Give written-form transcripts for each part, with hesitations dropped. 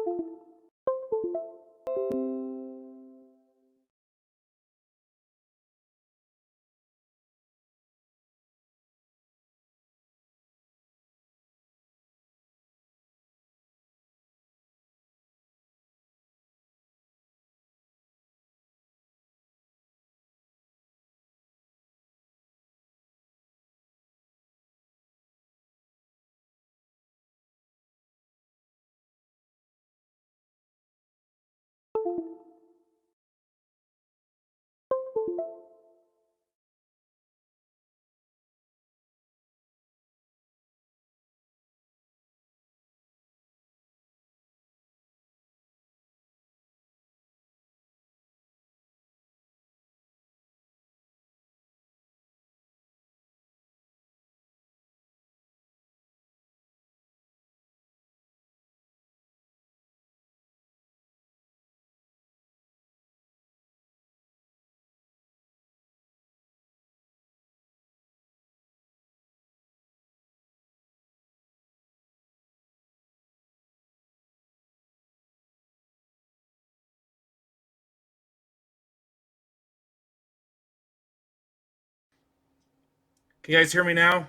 Can you guys hear me now?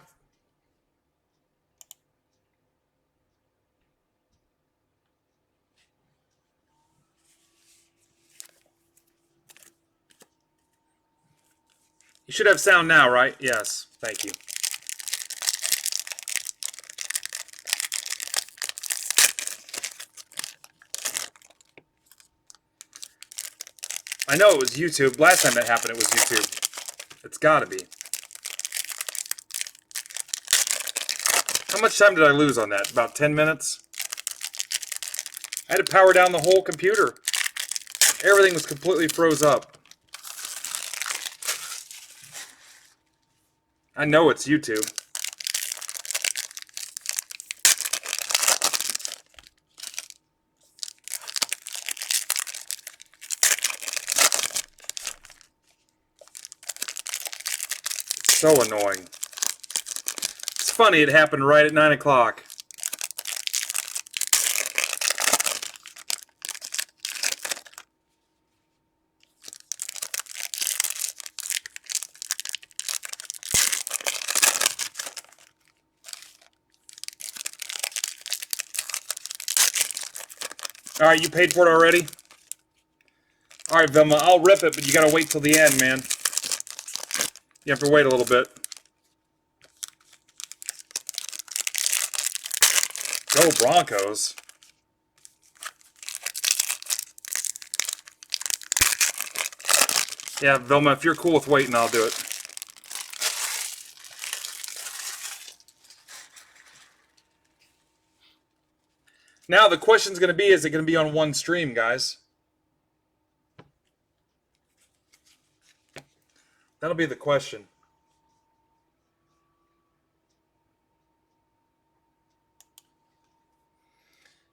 You should have sound now, right? Yes. Thank you. I know it was YouTube. Last time that happened, it was YouTube. It's gotta be. How much time did I lose on that? About 10 minutes? I had to power down the whole computer. Everything was completely froze up. I know it's YouTube. So annoying. It's funny, it happened right at 9 o'clock. Alright, you paid for it already? Alright, Vilma, I'll rip it, but you gotta wait till the end, man. You have to wait a little bit. Go Broncos. Yeah, Vilma, if you're cool with waiting, I'll do it. Now the question's going to be, is it going to be on one stream, guys? That'll be the question.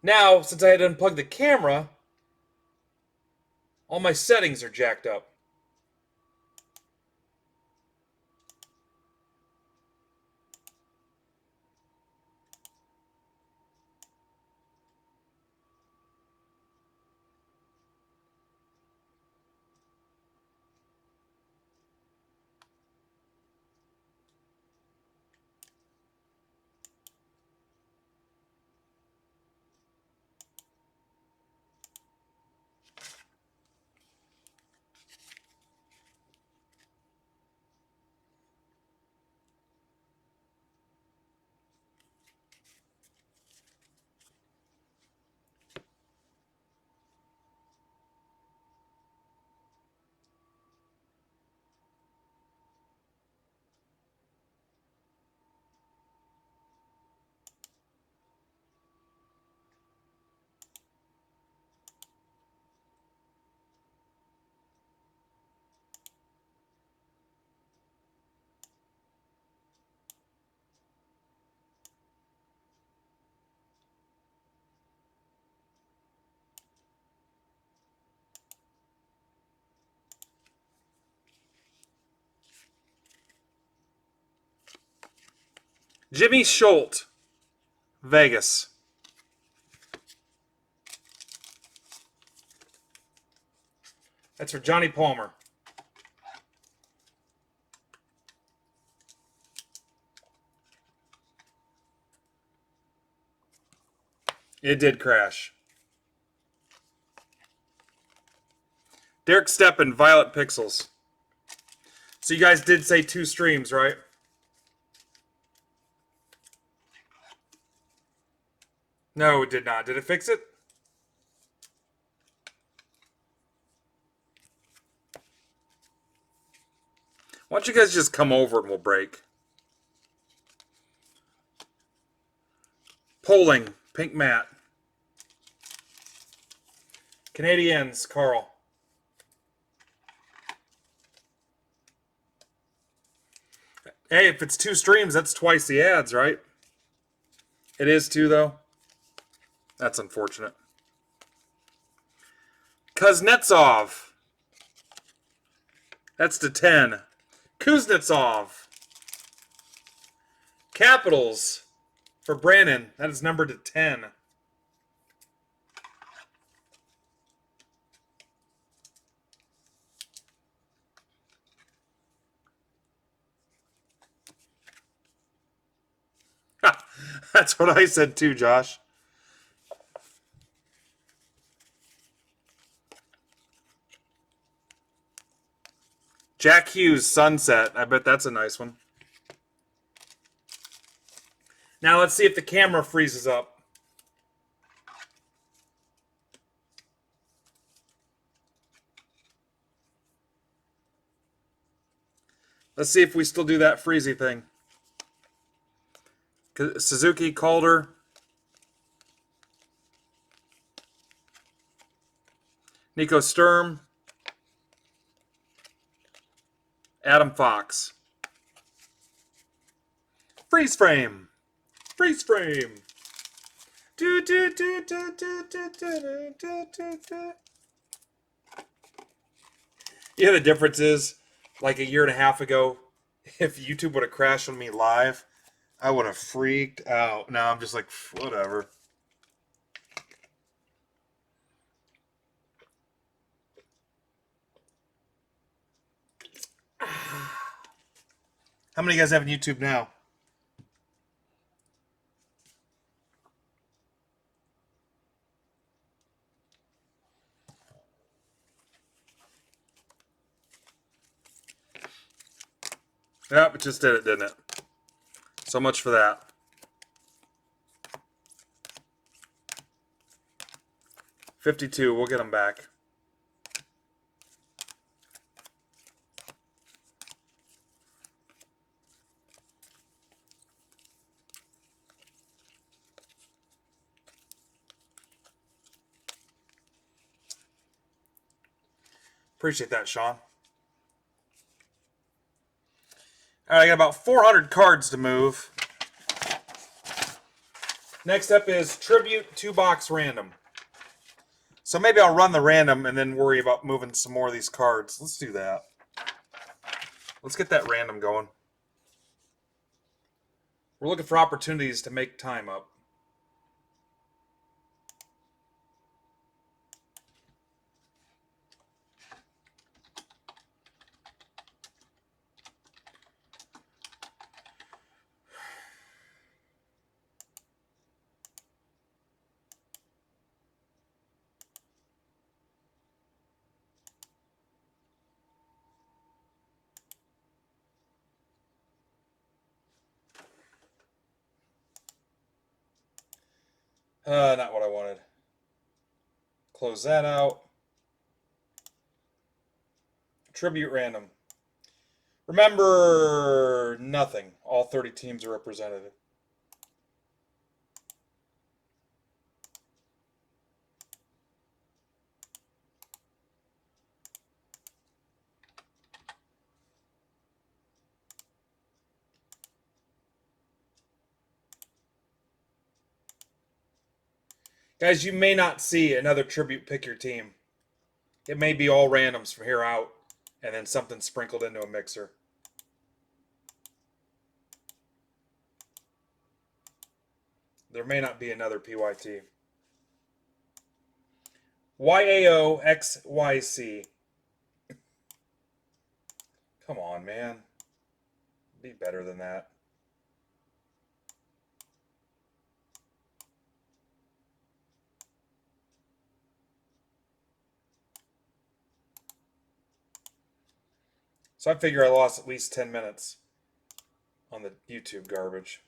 Now, since I had to unplug the camera, all my settings are jacked up. Jimmy Schultz, Vegas. That's for Johnny Palmer. It did crash. Derek Steppen, Violet Pixels. So you guys did say 2 streams, right? No, it did not. Did it fix it? Why don't you guys just come over and we'll break? Polling, Pink Matt. Canadians, Carl. Hey, if it's 2 streams, that's twice the ads, right? It is 2, though. That's unfortunate. Kuznetsov. That's to 10. Kuznetsov. Capitals for Brandon. That is numbered to 10. That's what I said too, Josh. Jack Hughes, Sunset. I bet that's a nice one. Now let's see if the camera freezes up. Let's see if we still do that freezy thing. Suzuki, Calder. Nico Sturm. Adam Fox. Freeze frame. Freeze frame. Do, do, do, do, do, do, do, do, do, do. Yeah, the difference is, like a year and a half ago, if YouTube would have crashed on me live, I would have freaked out. Now I'm just like, whatever. How many of you guys have on YouTube now? Yep, it just did it, didn't it? So much for that. $52, we'll get them back. Appreciate that, Sean. All right, I got about 400 cards to move. Next up is Tribute 2-box random. So maybe I'll run the random and then worry about moving some more of these cards. Let's do that. Let's get that random going. We're looking for opportunities to make time up. Not what I wanted. Close that out. Tribute random. Remember, nothing. All 30 teams are represented. Guys, you may not see another tribute pick your team. It may be all randoms from here out, and then something sprinkled into a mixer. There may not be another PYT. YAOXYC. Come on, man. Be better than that. So I figure I lost at least 10 minutes on the YouTube garbage.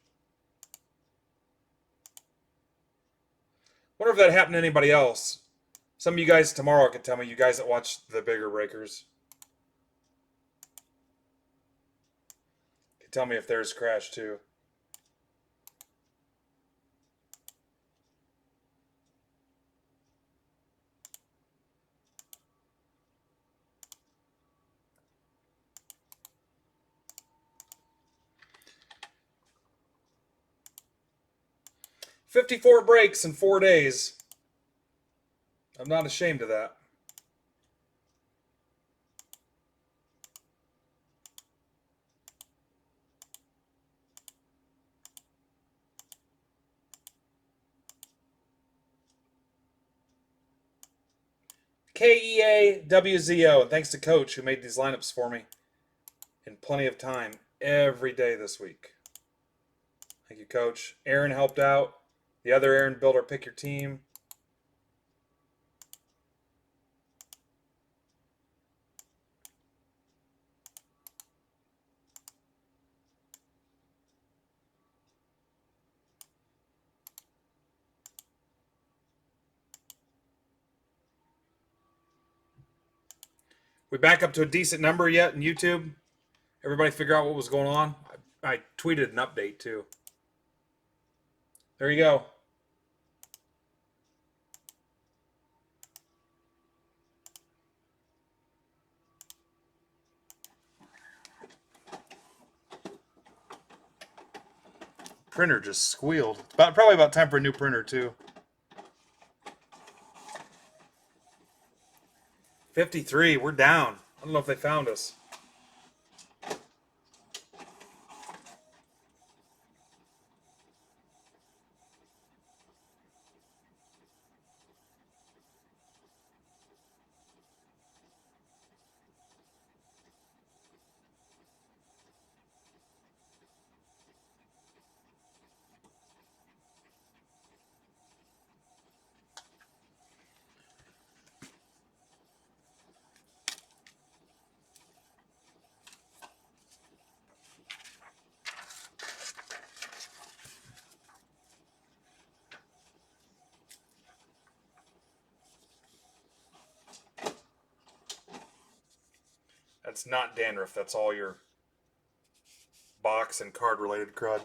Wonder if that happened to anybody else. Some of you guys tomorrow could tell me, you guys that watch the bigger breakers. Could tell me if theirs crashed too. $54 breaks in 4 days. I'm not ashamed of that. KEAWZO, and thanks to Coach who made these lineups for me in plenty of time every day this week. Thank you, Coach. Aaron helped out. The other Aaron built our Pick Your Team. We back up to a decent number yet in YouTube? Everybody figure out what was going on? I tweeted an update too. There you go. Printer just squealed. Probably about time for a new printer too. 53, we're down. I don't know if they found us. That's not dandruff. That's all your box and card related crud.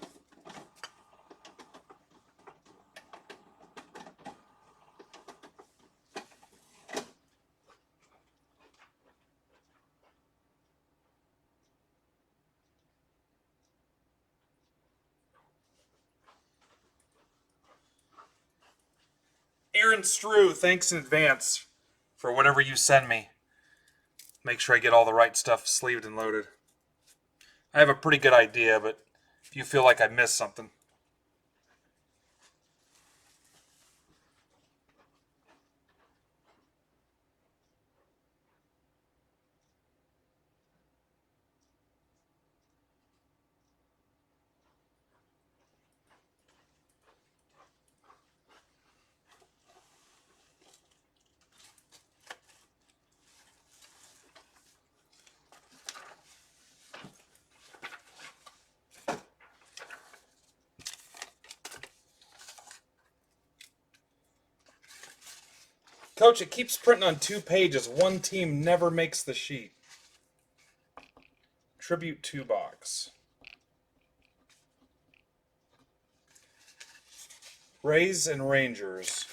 Aaron Strew, thanks in advance for whatever you send me. Make sure I get all the right stuff sleeved and loaded. I have a pretty good idea, but if you feel like I missed something. Coach, it keeps printing on 2 pages. One team never makes the sheet. Tribute 2 box. Rays and Rangers.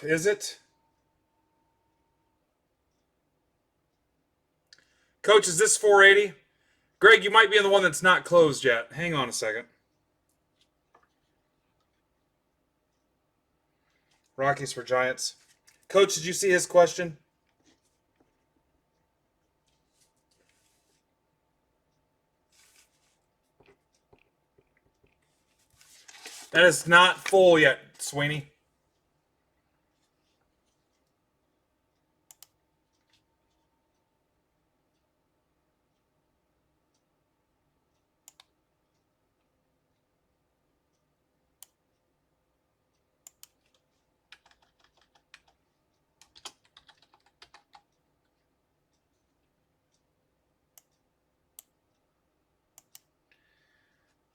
Is it? Coach, is this 480? Greg, you might be in the one that's not closed yet. Hang on a second. Rockies for Giants. Coach, did you see his question? That is not full yet, Sweeney.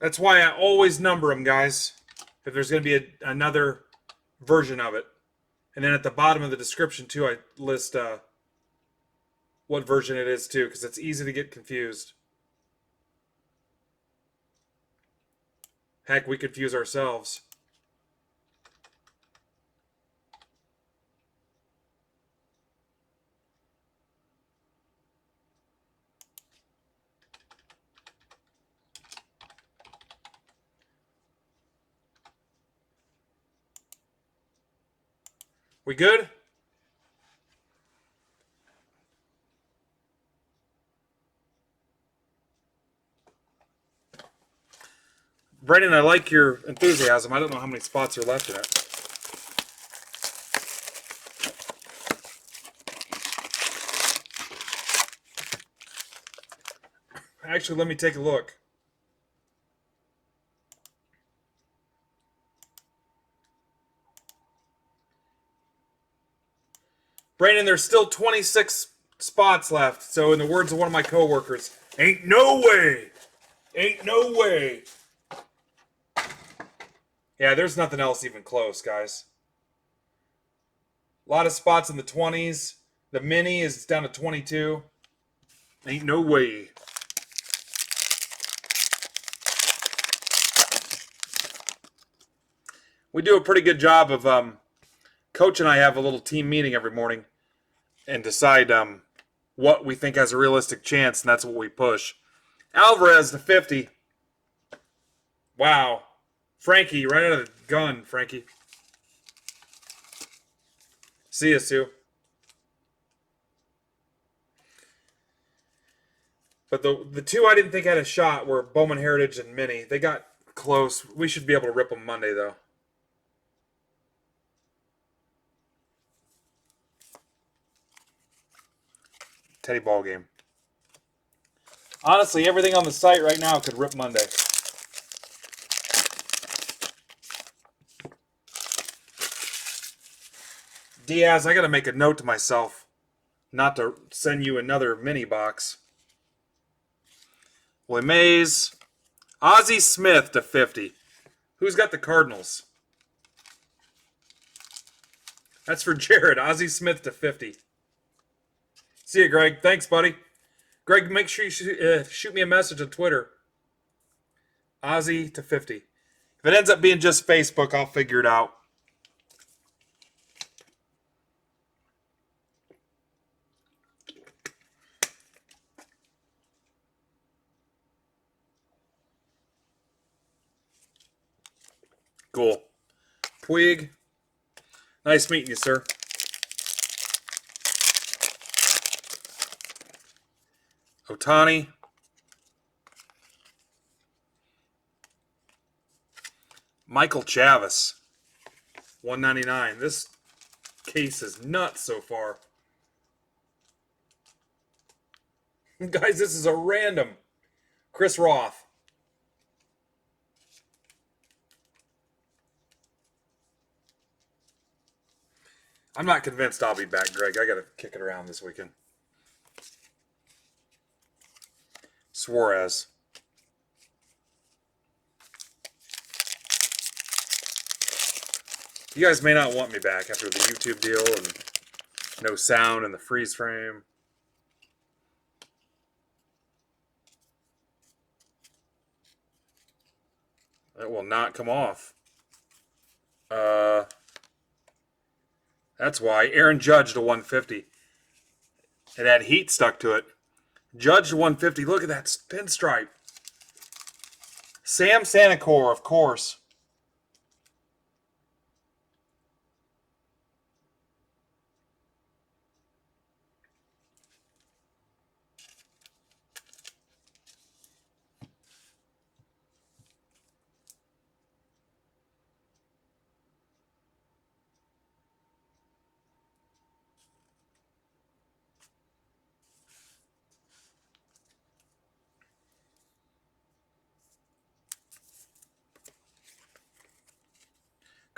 That's why I always number them, guys. If there's going to be another version of it. And then at the bottom of the description, too, I list what version it is, too, because it's easy to get confused. Heck, we confuse ourselves. We good? Brendan, I like your enthusiasm. I don't know how many spots are left in it. Actually, let me take a look. Brandon, there's still 26 spots left. So in the words of one of my coworkers, ain't no way. Ain't no way. Yeah, there's nothing else even close, guys. A lot of spots in the 20s. The mini is down to 22. Ain't no way. We do a pretty good job of Coach and I have a little team meeting every morning and decide what we think has a realistic chance, and that's what we push. Alvarez to 50. Wow. Frankie, right out of the gun, Frankie. See you, Sue. But the two I didn't think had a shot were Bowman Heritage and Mini. They got close. We should be able to rip them Monday, though. Teddy ball game. Honestly, everything on the site right now could rip Monday. Diaz, I got to make a note to myself not to send you another mini box. Willie Mays. Ozzie Smith to 50. Who's got the Cardinals? That's for Jared. Ozzie Smith to 50. See you, Greg. Thanks, buddy. Greg, make sure you shoot me a message on Twitter. Ozzie to 50. If it ends up being just Facebook, I'll figure it out. Cool. Puig. Nice meeting you, sir. Otani. Michael Chavis. 199. This case is nuts so far. Guys, this is a random. Chris Roth. I'm not convinced I'll be back, Greg. I got to kick it around this weekend. Suarez. You guys may not want me back after the YouTube deal and no sound and the freeze frame. It will not come off. That's why. Aaron Judge to 150. It had heat stuck to it. Judge to 150. Look at that pinstripe. Sam Sanacor, of course.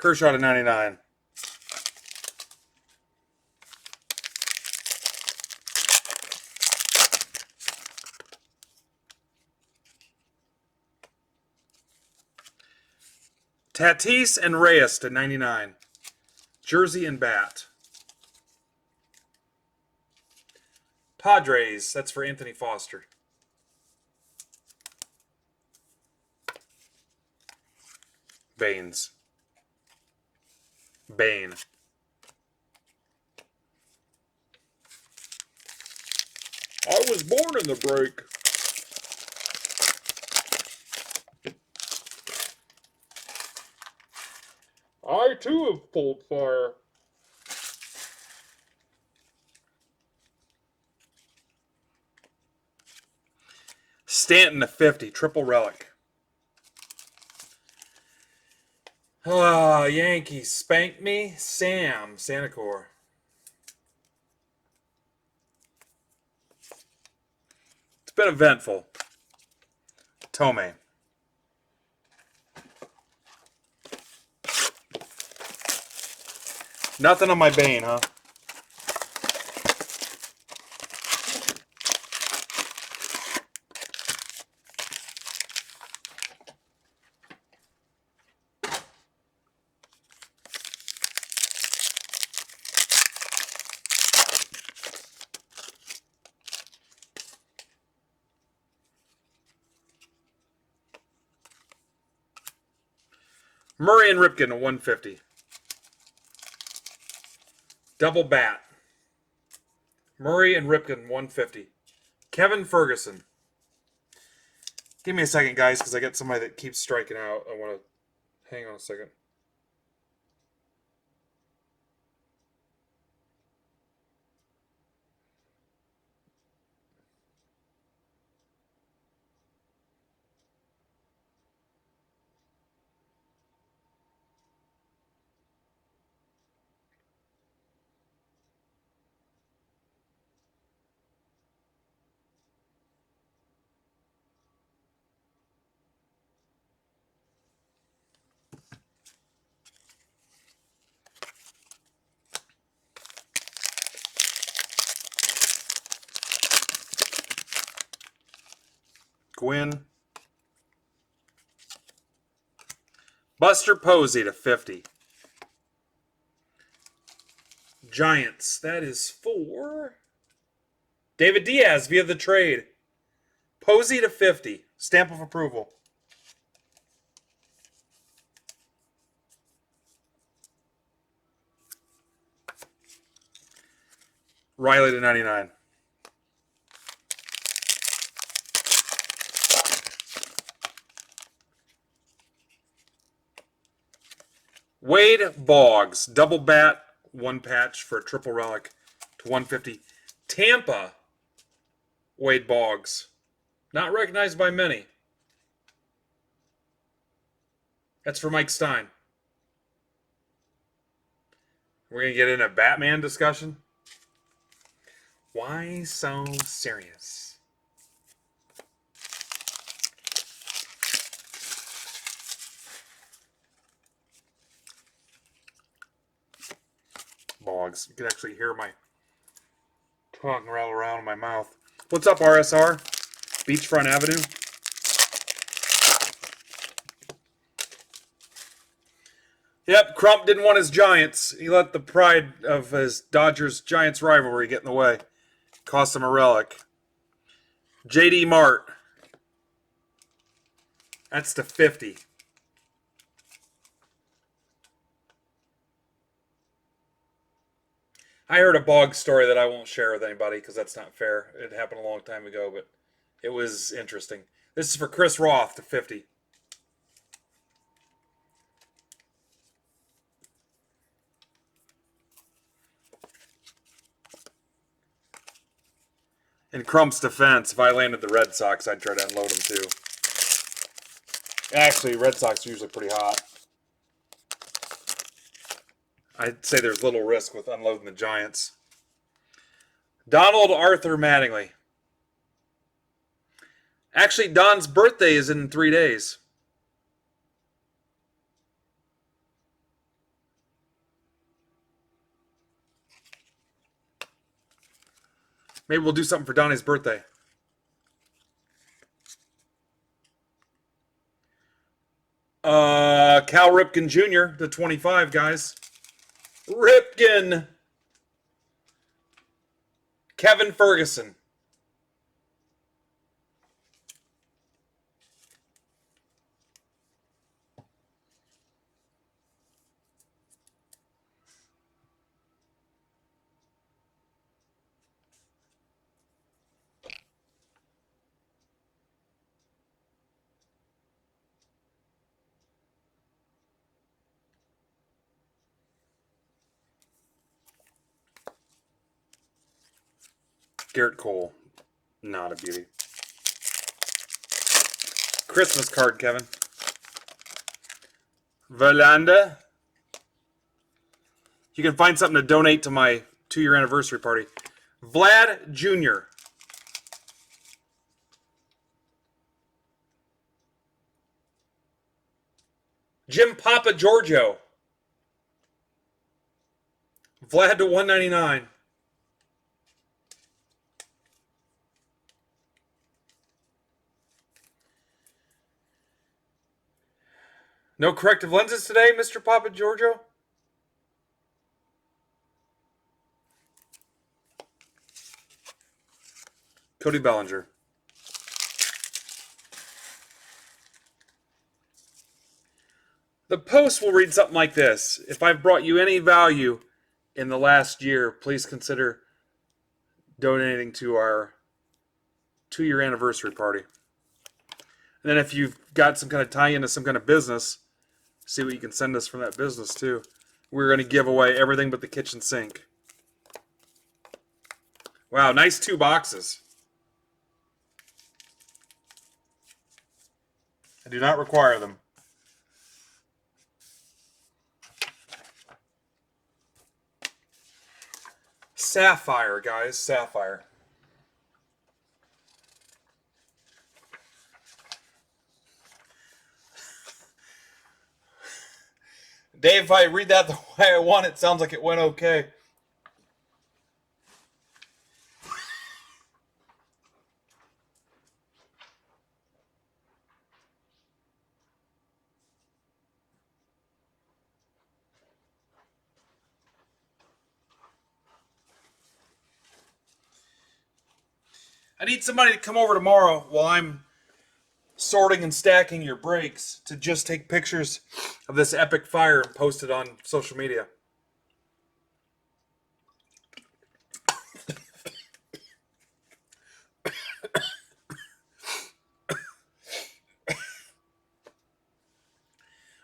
Kershaw to 99. Tatis and Reyes to 99. Jersey and bat. Padres, that's for Anthony Foster. Baines. Bane. I was born in the break. I too have pulled fire. Stanton to 50, triple relic. Yankees spanked me. Sam, Sanacor. It's been eventful. Tomei. Nothing on my Bane, huh? Murray and Ripken to 150. Double bat. Murray and Ripken 150. Kevin Ferguson. Give me a second, guys, because I got somebody that keeps striking out. I want to hang on a second. Gwynn. Buster Posey to 50. Giants. That is for David Diaz via the trade. Posey to 50. Stamp of approval. Riley to 99. Wade Boggs, double bat, one patch for a triple relic to 150. Tampa, Wade Boggs, not recognized by many. That's for Mike Stein. We're going to get in a Batman discussion. Why so serious? Boggs. You can actually hear my tongue rattle around in my mouth. What's up, RSR? Beachfront Avenue. Yep, Crump didn't want his Giants. He let the pride of his Dodgers-Giants rivalry get in the way. Cost him a relic. JD Mart. That's to 50. I heard a Boggs story that I won't share with anybody because that's not fair. It happened a long time ago, but it was interesting. This is for Chris Roth to 50. In Crump's defense, if I landed the Red Sox, I'd try to unload them too. Actually, Red Sox are usually pretty hot. I'd say there's little risk with unloading the Giants. Donald Arthur Mattingly. Actually, Don's birthday is in 3 days. Maybe we'll do something for Donnie's birthday. Cal Ripken Jr. to 25, guys. Ripken. Kevin Ferguson. Garrett Cole. Not a beauty. Christmas card, Kevin. Verlander. You can find something to donate to my 2-year anniversary party. Vlad Jr. Jim Papa Giorgio. Vlad to 199. No corrective lenses today, Mr. Papa Giorgio? Cody Bellinger. The post will read something like this. If I've brought you any value in the last year, please consider donating to our 2-year anniversary party. And then if you've got some kind of tie-in to some kind of business, see what you can send us from that business too. We're going to give away everything but the kitchen sink. Wow, nice 2 boxes. I do not require them. Sapphire, guys. Sapphire. Dave, if I read that the way I want, it sounds like it went okay. I need somebody to come over tomorrow while I'm sorting and stacking your breaks to just take pictures of this epic fire and post it on social media.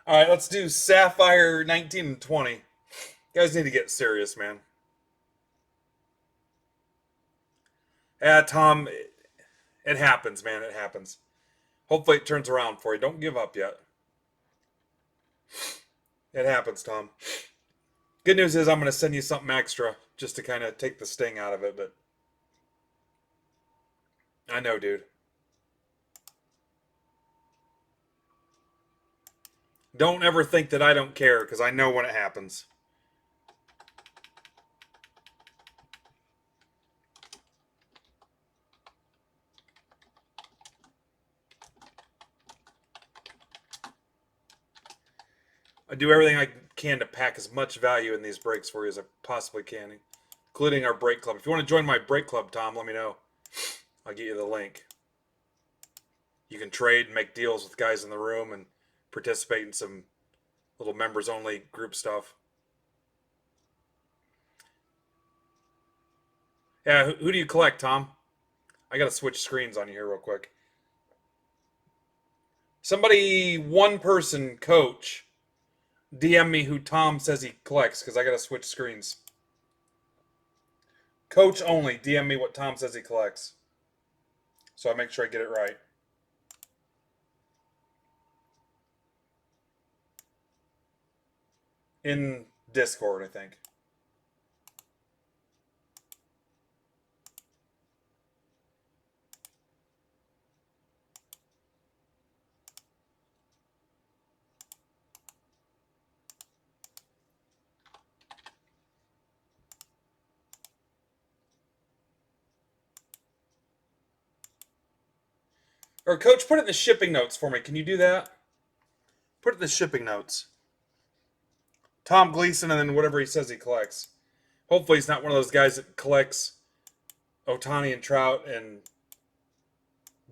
All right, let's do Sapphire 19 and 20. You guys need to get serious, man. Yeah, Tom, it happens, man. It happens. Hopefully it turns around for you. Don't give up yet. It happens, Tom. Good news is I'm going to send you something extra just to kind of take the sting out of it, but I know, dude. Don't ever think that I don't care, because I know when it happens. I do everything I can to pack as much value in these breaks for you as I possibly can, including our break club. If you want to join my break club, Tom, let me know. I'll get you the link. You can trade and make deals with guys in the room and participate in some little members-only group stuff. Yeah, who do you collect, Tom? I got to switch screens on you here real quick. Somebody, one person, coach, DM me who Tom says he collects, because I got to switch screens. Coach only, DM me what Tom says he collects, so I make sure I get it right. In Discord, I think. Or, Coach, put it in the shipping notes for me. Can you do that? Put it in the shipping notes. Tom Gleason and then whatever he says he collects. Hopefully he's not one of those guys that collects Ohtani and Trout and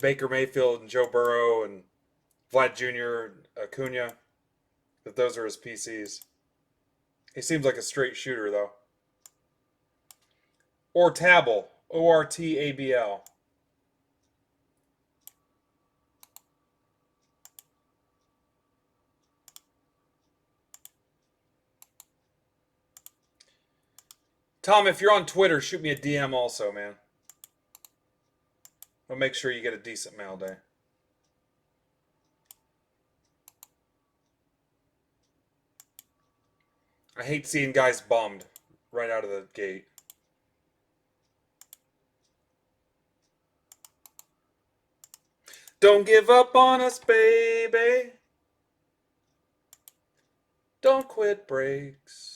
Baker Mayfield and Joe Burrow and Vlad Jr., Acuna. That those are his PCs. He seems like a straight shooter, though. Or Tabel. Ortabl. Tom, if you're on Twitter, shoot me a DM also, man. I'll make sure you get a decent mail day. I hate seeing guys bummed right out of the gate. Don't give up on us, baby. Don't quit breaks.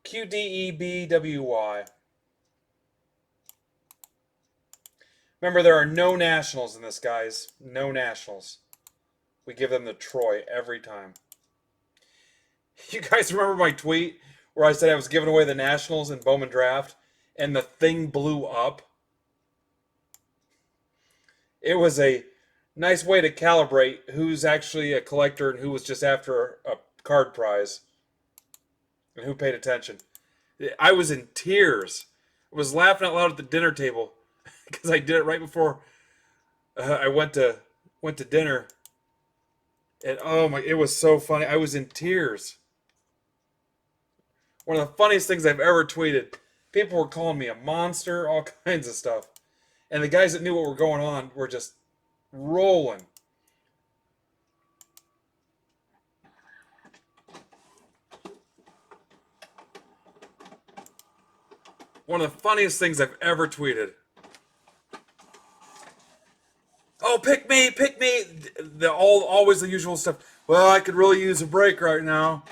QDEBWY. Remember, there are no nationals in this, guys. No nationals. We give them the Troy every time. You guys remember my tweet where I said I was giving away the nationals in Bowman Draft and the thing blew up? It was a nice way to calibrate who's actually a collector and who was just after a card prize and who paid attention. I was in tears. I was laughing out loud at the dinner table because I did it right before I went to dinner. And oh my, it was so funny. I was in tears. One of the funniest things I've ever tweeted. People were calling me a monster, all kinds of stuff. And the guys that knew what were going on were just rolling. One of the funniest things I've ever tweeted. Oh, pick me, pick me. Always the usual stuff. Well, I could really use a break right now.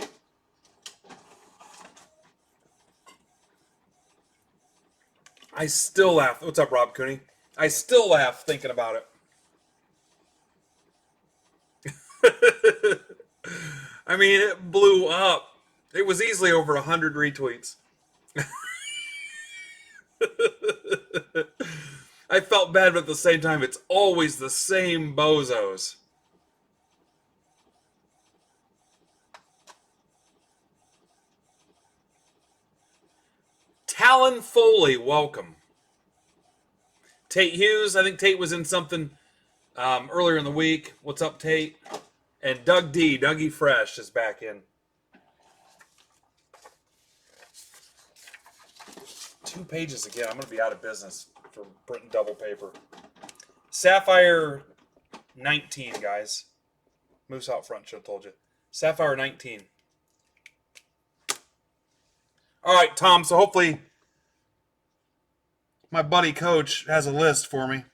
I still laugh. What's up, Rob Cooney? I still laugh thinking about it. I mean, it blew up. It was easily over 100 retweets. I felt bad, but at the same time, it's always the same bozos. Talon Foley, welcome. Tate Hughes, I think Tate was in something earlier in the week. What's up, Tate? And Doug D, Dougie Fresh is back in. 2 pages again. I'm going to be out of business for printing double paper. Sapphire 19, guys. Moose out front, should have told you. Sapphire 19. All right, Tom, so hopefully my buddy Coach has a list for me.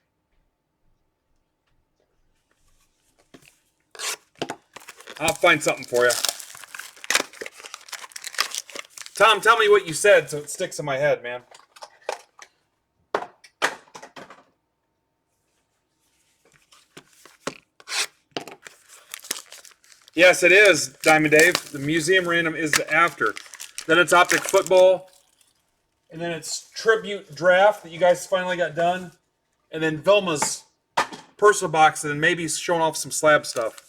I'll find something for you. Tom, tell me what you said so it sticks in my head, man. Yes, it is, Diamond Dave. The museum random is after. Then it's Optic football. And then it's tribute draft that you guys finally got done. And then Vilma's personal box and then maybe showing off some slab stuff.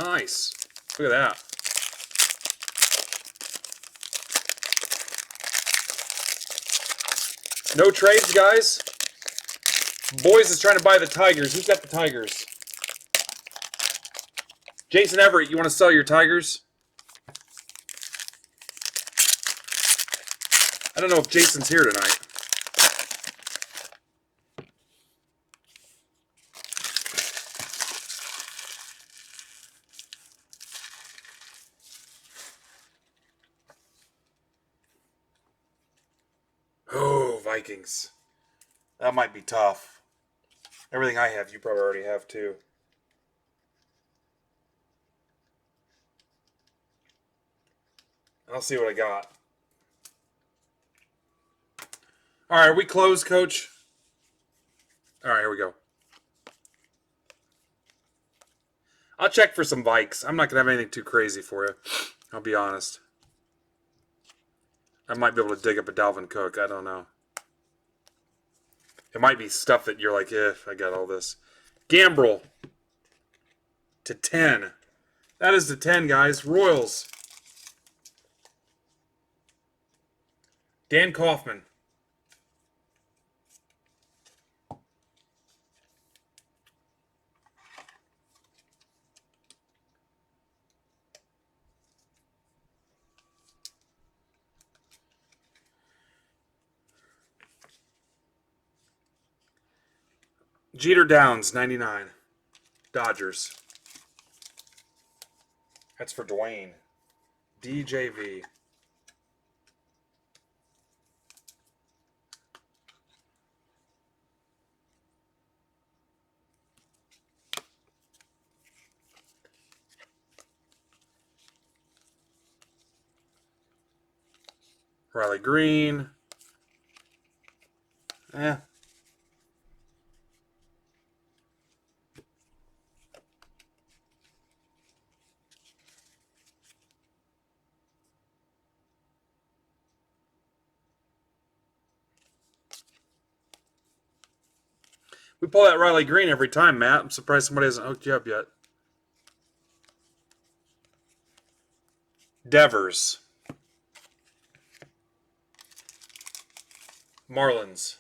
Nice. Look at that. No trades, guys. Boys is trying to buy the Tigers. Who's got the Tigers? Jason Everett, you want to sell your Tigers? I don't know if Jason's here tonight. Oh, Vikings. That might be tough. Everything I have, you probably already have too. I'll see what I got. All right, are we closed, Coach? All right, here we go. I'll check for some Vikes. I'm not going to have anything too crazy for you. I'll be honest. I might be able to dig up a Dalvin Cook. I don't know. It might be stuff that you're like, I got all this. Gambrel to 10. That is to 10, guys. Royals. Dan Kaufman. Jeter Downs, 99. Dodgers. That's for Dwayne. DJV. Riley Green. We pull that Riley Green every time, Matt. I'm surprised somebody hasn't hooked you up yet. Devers. Marlins.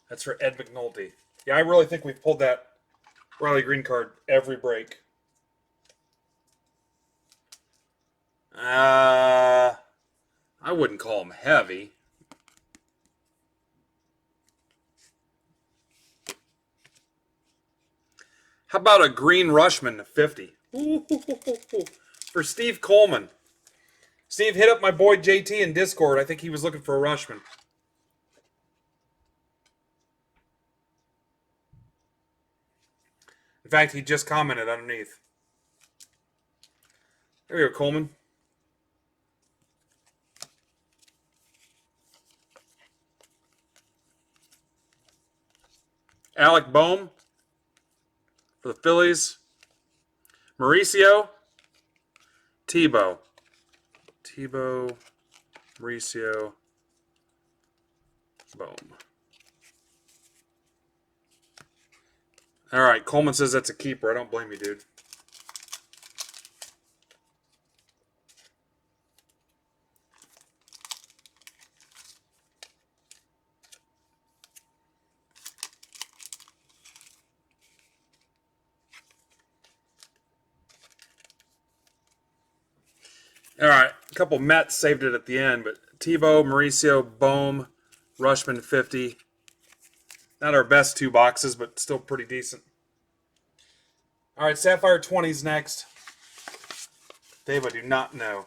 That's for Ed McNulty. Yeah, I really think we've pulled that Riley Green card every break. I wouldn't call him heavy. How about a Green Rushman to 50? For Steve Coleman. Steve, hit up my boy JT in Discord. I think he was looking for a Rushman. In fact, he just commented underneath. There you go, Coleman. Alec Boehm for the Phillies. Mauricio. Tebow. Mauricio. Boehm. All right, Coleman says that's a keeper. I don't blame you, dude. All right, a couple Mets saved it at the end, but Tebow, Mauricio, Boehm, Rushman 50. Not our best two boxes, but still pretty decent. All right, Sapphire 20's next. Dave, I do not know.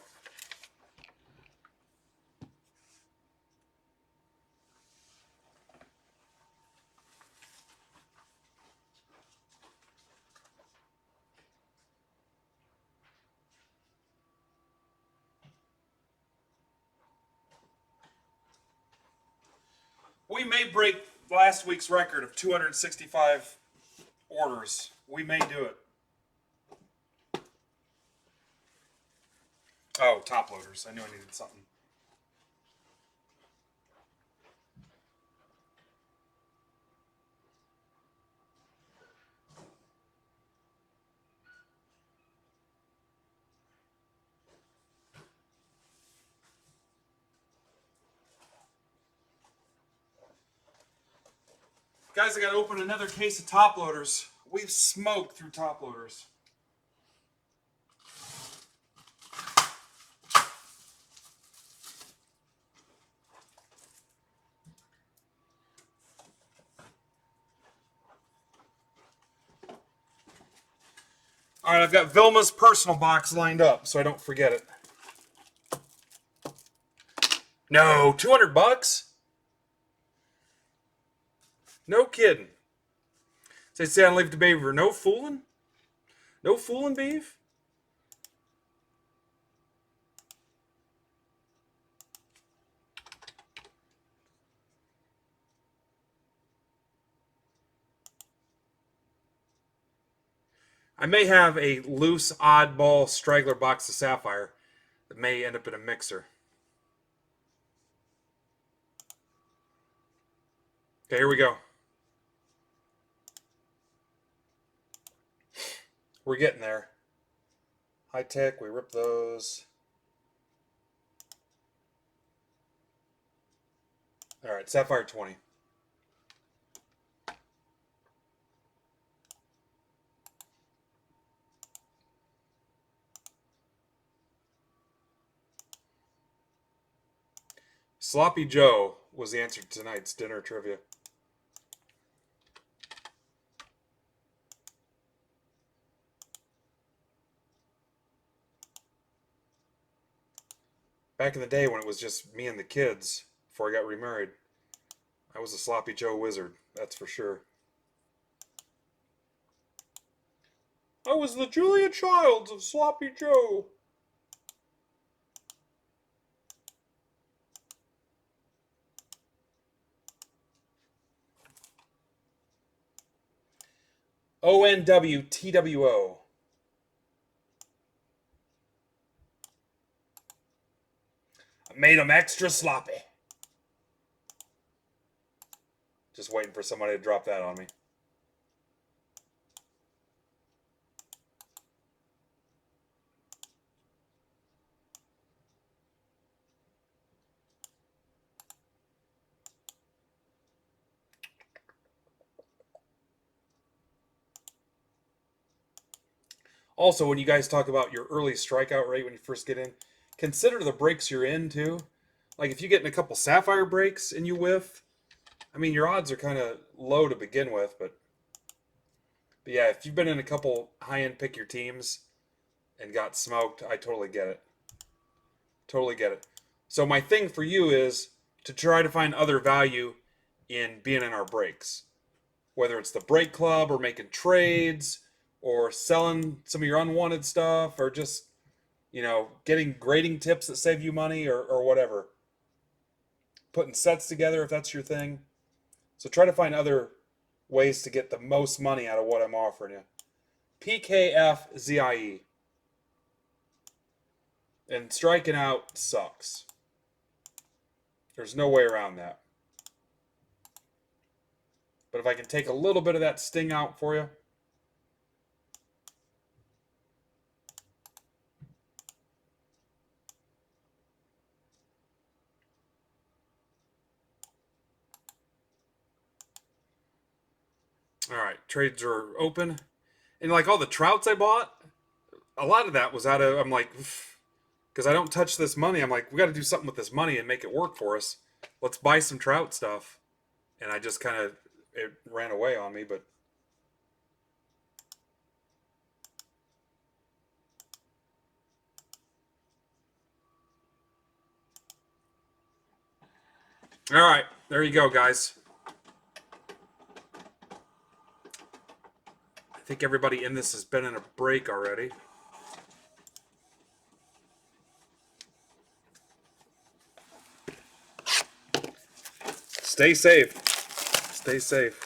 We may break last week's record of 265 orders. We may do it. Oh, top loaders. I knew I needed something. Guys, I got to open another case of top loaders. We've smoked through top loaders. All right, I've got Vilma's personal box lined up, so I don't forget it. No, $200? No kidding. Say on Leave the Beaver. No fooling? No fooling, Beav? I may have a loose, oddball straggler box of Sapphire that may end up in a mixer. Okay, here we go. We're getting there. High tech, we rip those. All right, Sapphire 20. Sloppy Joe was the answer to tonight's dinner trivia. Back in the day when it was just me and the kids before I got remarried, I was a Sloppy Joe wizard, that's for sure. I was the Julia Childs of Sloppy Joe. ONWTWO. I made them extra sloppy. Just waiting for somebody to drop that on me. Also, when you guys talk about your early strikeout rate when you first get in, consider the breaks you're in too. Like if you get in a couple Sapphire breaks and you whiff, I mean your odds are kind of low to begin with, but yeah, if you've been in a couple high-end pick your teams and got smoked, I totally get it. Totally get it. So my thing for you is to try to find other value in being in our breaks. Whether it's the break club or making trades or selling some of your unwanted stuff or just, getting grading tips that save you money or whatever. Putting sets together if that's your thing. So try to find other ways to get the most money out of what I'm offering you. PKFZIE. And striking out sucks. There's no way around that. But if I can take a little bit of that sting out for you. All right, trades are open. And like all the trouts I bought, a lot of that was out of, I'm like, because I don't touch this money. I'm like, we got to do something with this money and make it work for us. Let's buy some trout stuff. And I just kind of, it ran away on me, but. All right, there you go, guys. I think everybody in this has been in a break already. Stay safe. Stay safe.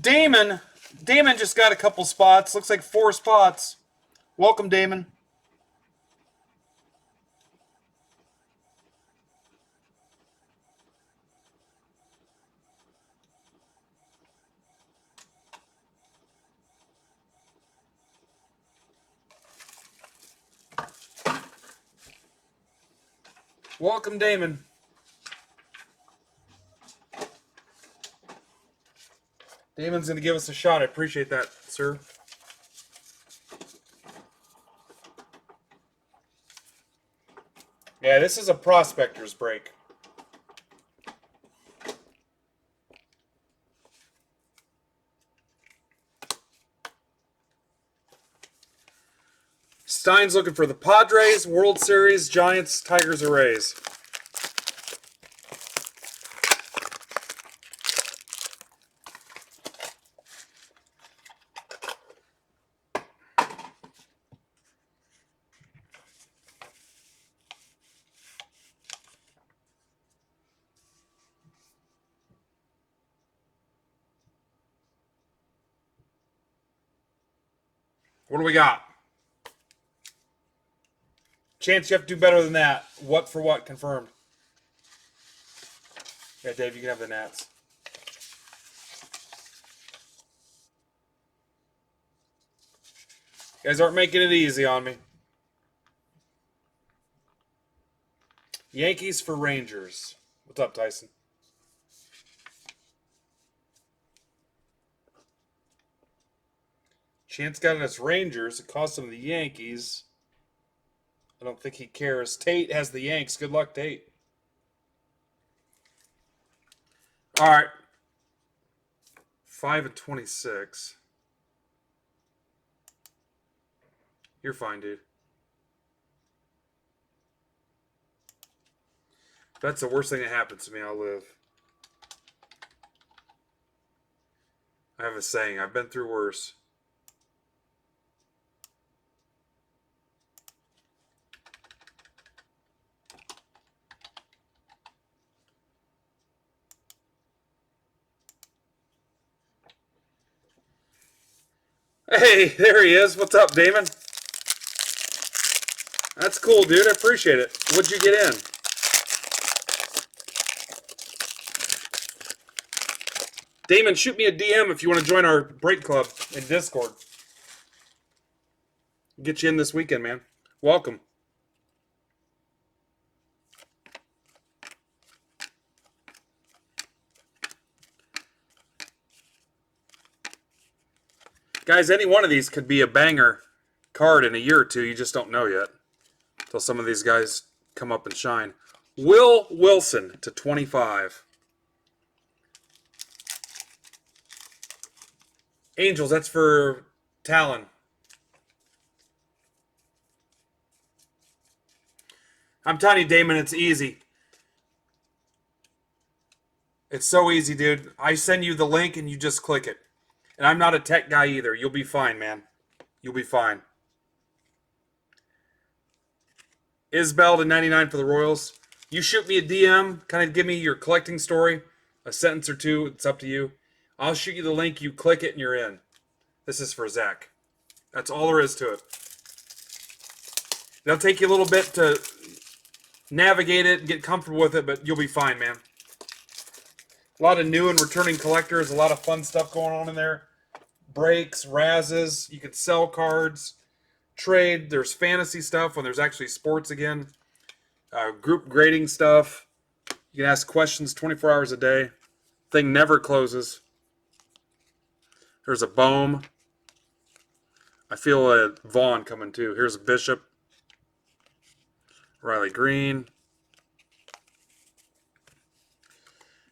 Damon just got a couple spots. Looks like 4 spots. Welcome, Damon. Welcome, Damon. Damon's going to give us a shot. I appreciate that, sir. Yeah, this is a prospector's break. Stein's looking for the Padres, World Series, Giants, Tigers, or Rays. What do we got? Chance you have to do better than that. What for what confirmed? Yeah, Dave, you can have the Nats. You guys aren't making it easy on me. Yankees for Rangers. What's up, Tyson? Chance got it as Rangers. It cost him the Yankees. I don't think he cares. Tate has the Yanks. Good luck, Tate. All right. 5 and 26. You're fine, dude. If that's the worst thing that happens to me, I'll live. I have a saying. I've been through worse. Hey, there he is. What's up, Damon? That's cool, dude. I appreciate it. What'd you get in? Damon, shoot me a DM if you want to join our break club in Discord. Get you in this weekend, man. Welcome. Guys, any one of these could be a banger card in a year or two. You just don't know yet. Until some of these guys come up and shine. Will Wilson to 25. Angels, that's for Talon. I'm telling you, Damon, it's easy. It's so easy, dude. I send you the link and you just click it. And I'm not a tech guy either. You'll be fine, man. You'll be fine. Isbell to 99 for the Royals. You shoot me a DM, kind of give me your collecting story, a sentence or two. It's up to you. I'll shoot you the link. You click it and you're in. This is for Zach. That's all there is to it. It'll take you a little bit to navigate it and get comfortable with it, but you'll be fine, man. A lot of new and returning collectors, a lot of fun stuff going on in there. Breaks, razzes, you can sell cards, trade. There's fantasy stuff when there's actually sports again. Group grading stuff. You can ask questions 24 hours a day. Thing never closes. There's a Bohm. I feel a Vaughn coming too. Here's a Bishop. Riley Green.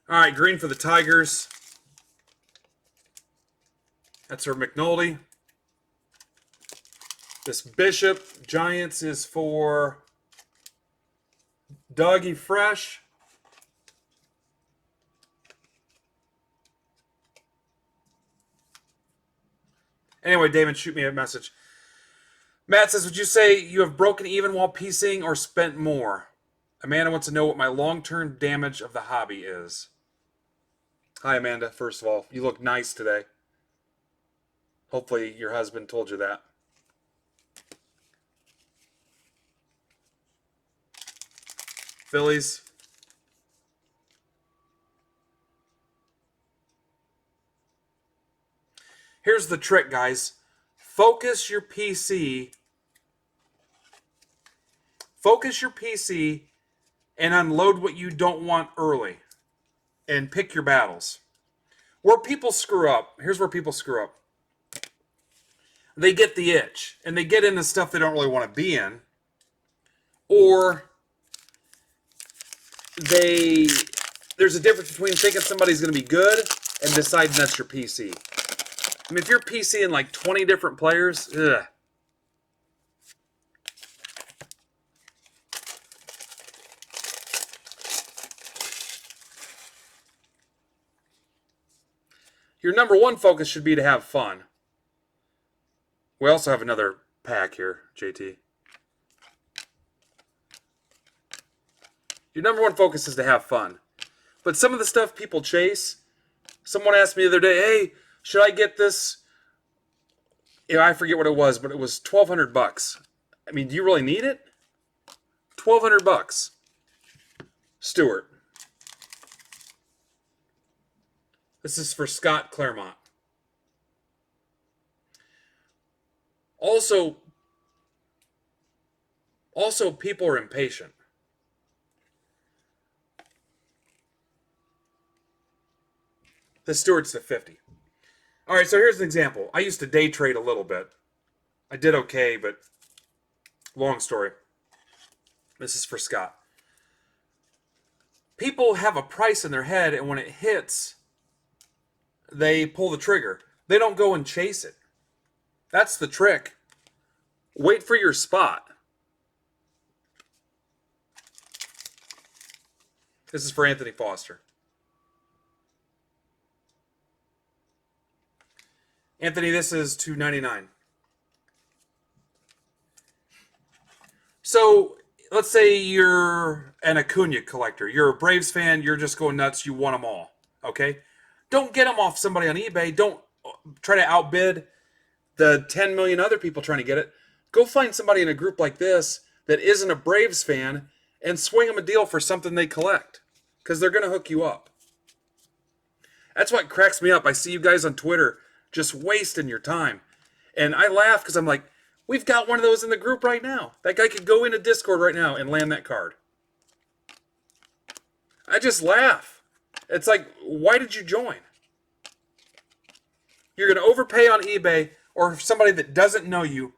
All right, green for the Tigers. That's our McNulty. This Bishop Giants is for Dougie Fresh. Anyway, David, shoot me a message. Matt says, would you say you have broken even while piecing or spent more? Amanda wants to know what my long-term damage of the hobby is. Hi, Amanda. First of all, you look nice today. Hopefully your husband told you that. Phillies. Here's the trick, guys. Focus your PC. Focus your PC and unload what you don't want early. And pick your battles. Where people screw up, here's where people screw up. They get the itch, and they get into stuff they don't really want to be in. Or there's a difference between thinking somebody's going to be good and deciding that's your PC. I mean, if you're PCing like 20 different players, ugh. Your number one focus should be to have fun. We also have another pack here, JT. Your number one focus is to have fun. But some of the stuff people chase, someone asked me the other day, hey, should I get this? I forget what it was, but it was $1,200. I mean, do you really need it? $1,200. Stewart. This is for Scott Claremont. Also, people are impatient. The Stewart's to 50. All right, so here's an example. I used to day trade a little bit. I did okay, but long story. This is for Scott. People have a price in their head, and when it hits, they pull the trigger. They don't go and chase it. That's the trick. Wait for your spot. This is for Anthony Foster. Anthony, this is $2.99. So let's say you're an Acuna collector. You're a Braves fan. You're just going nuts. You want them all. Okay? Don't get them off somebody on eBay. Don't try to outbid the 10 million other people trying to get it. Go find somebody in a group like this that isn't a Braves fan and swing them a deal for something they collect, because they're going to hook you up. That's what cracks me up. I see you guys on Twitter just wasting your time. And I laugh because I'm like, we've got one of those in the group right now. That guy could go into Discord right now and land that card. I just laugh. It's like, why did you join? You're going to overpay on eBay or somebody that doesn't know you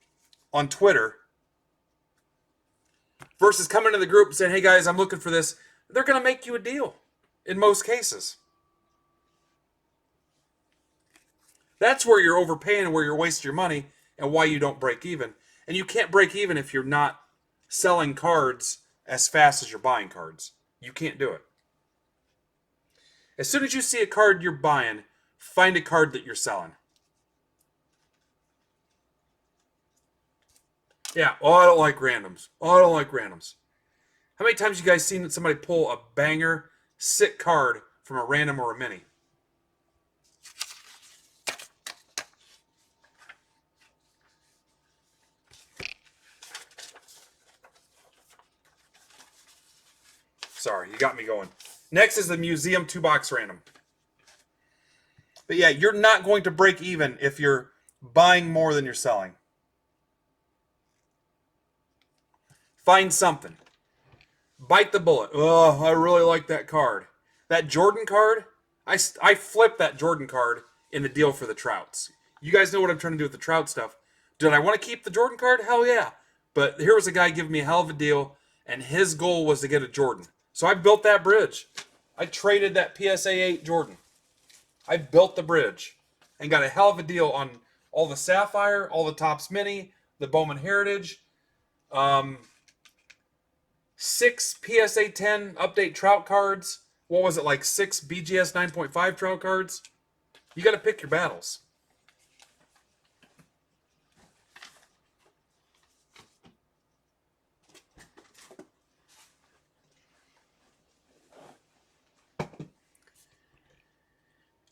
on Twitter versus coming to the group and saying, hey guys, I'm looking for this. They're going to make you a deal in most cases. That's where you're overpaying and where you're wasting your money and why you don't break even. And you can't break even if you're not selling cards as fast as you're buying cards. You can't do it. As soon as you see a card you're buying, find a card that you're selling. Yeah, oh, I don't like randoms. Oh, I don't like randoms. How many times you guys seen somebody pull a banger, sick card from a random or a mini? Sorry, you got me going. Next is the Museum 2-box random. But yeah, you're not going to break even if you're buying more than you're selling. Find something. Bite the bullet. Oh, I really like that card. That Jordan card, I flipped that Jordan card in the deal for the Trouts. You guys know what I'm trying to do with the Trout stuff. Did I want to keep the Jordan card? Hell yeah. But here was a guy giving me a hell of a deal, and his goal was to get a Jordan. So I built that bridge. I traded that PSA 8 Jordan. I built the bridge and got a hell of a deal on all the Sapphire, all the Topps Mini, the Bowman Heritage, 6 PSA 10 update Trout cards. What was it, like 6 BGS 9.5 Trout cards? You got to pick your battles.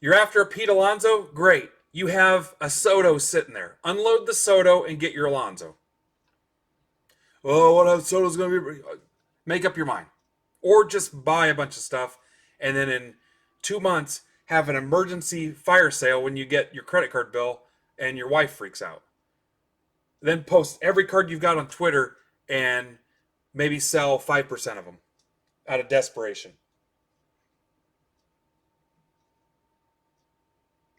You're after a Pete Alonso? Great. You have a Soto sitting there. Unload the Soto and get your Alonso. Oh, what Soto's going to be? Make up your mind. Or just buy a bunch of stuff and then in 2 months have an emergency fire sale when you get your credit card bill and your wife freaks out. Then post every card you've got on Twitter and maybe sell 5% of them out of desperation.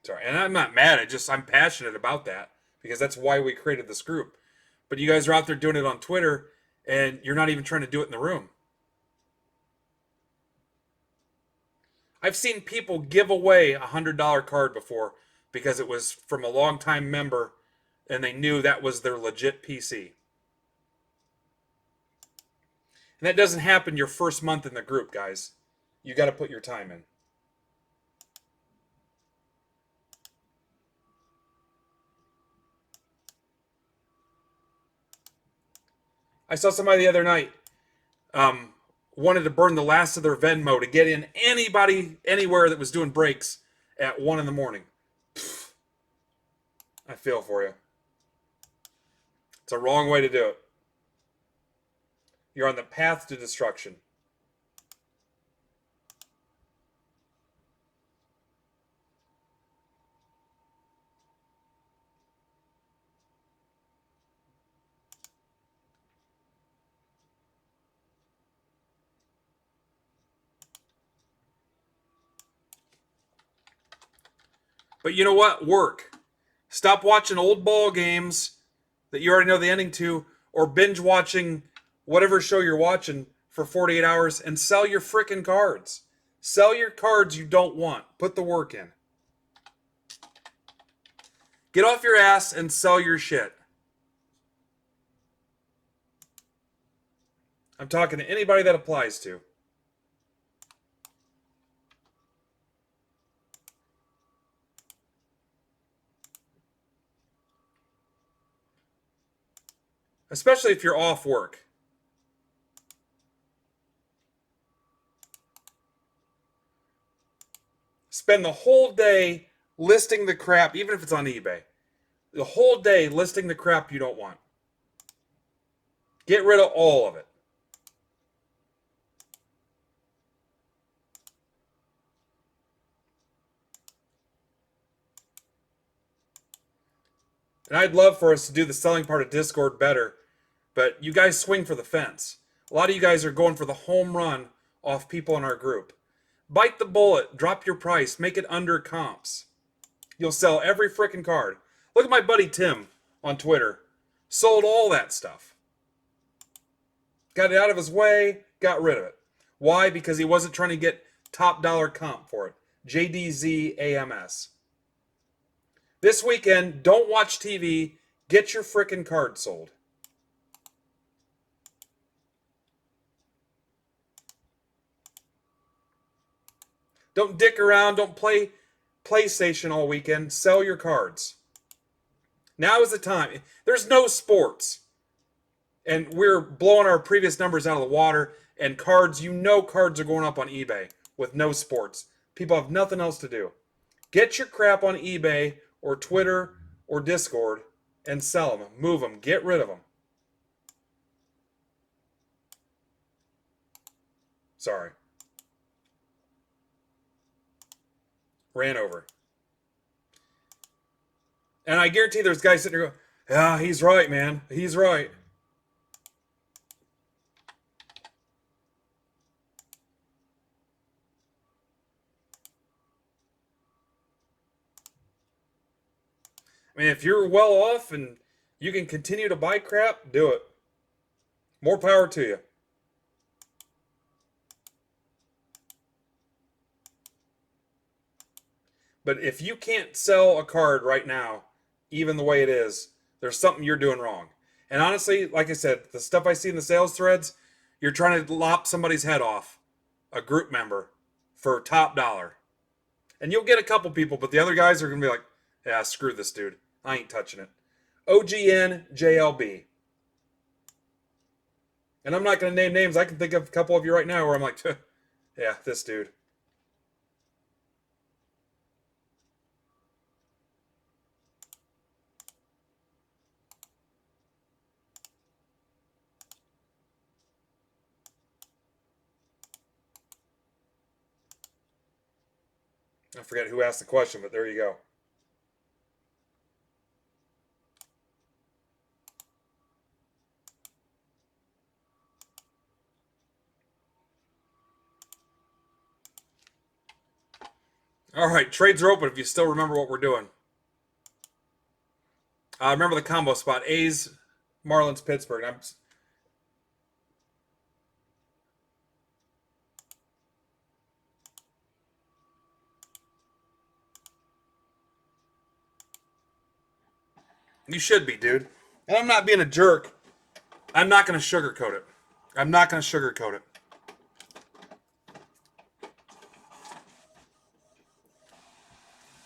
Sorry, and I'm not mad. I'm passionate about that because that's why we created this group. But you guys are out there doing it on Twitter and you're not even trying to do it in the room. I've seen people give away a $100 card before because it was from a longtime member and they knew that was their legit PC. And that doesn't happen your first month in the group, guys. You got to put your time in. I saw somebody the other night wanted to burn the last of their Venmo to get in anybody anywhere that was doing breaks at 1 in the morning. Pfft, I feel for you. It's a wrong way to do it. You're on the path to destruction. But you know what? Work. Stop watching old ball games that you already know the ending to, or binge watching whatever show you're watching for 48 hours and sell your frickin' cards. Sell your cards you don't want. Put the work in. Get off your ass and sell your shit. I'm talking to anybody that applies to. Especially if you're off work. Spend the whole day listing the crap, even if it's on eBay. The whole day listing the crap you don't want. Get rid of all of it. And I'd love for us to do the selling part of Discord better, but you guys swing for the fence. A lot of you guys are going for the home run off people in our group. Bite the bullet, drop your price, make it under comps. You'll sell every frickin' card. Look at my buddy Tim on Twitter. Sold all that stuff. Got it out of his way, got rid of it. Why? Because he wasn't trying to get top dollar comp for it. JDZ AMS. This weekend, don't watch TV. Get your frickin' card sold. Don't dick around. Don't play PlayStation all weekend. Sell your cards. Now is the time. There's no sports. And we're blowing our previous numbers out of the water. And cards, you know cards are going up on eBay with no sports. People have nothing else to do. Get your crap on eBay or Twitter or Discord and sell them. Move them. Get rid of them. Sorry. Ran over. And I guarantee there's guys sitting there going, yeah, he's right, man. He's right. I mean, if you're well off and you can continue to buy crap, do it. More power to you. But if you can't sell a card right now, even the way it is, there's something you're doing wrong. And honestly, like I said, the stuff I see in the sales threads, you're trying to lop somebody's head off, a group member, for top dollar. And you'll get a couple people, but the other guys are going to be like, yeah, screw this dude. I ain't touching it. OGN JLB. And I'm not going to name names. I can think of a couple of you right now where I'm like, yeah, this dude. I forget who asked the question, but there you go. All right, trades are open if you still remember what we're doing. Remember the combo spot. A's, Marlins, Pittsburgh. You should be, dude. And I'm not being a jerk. I'm not going to sugarcoat it. I'm not going to sugarcoat it.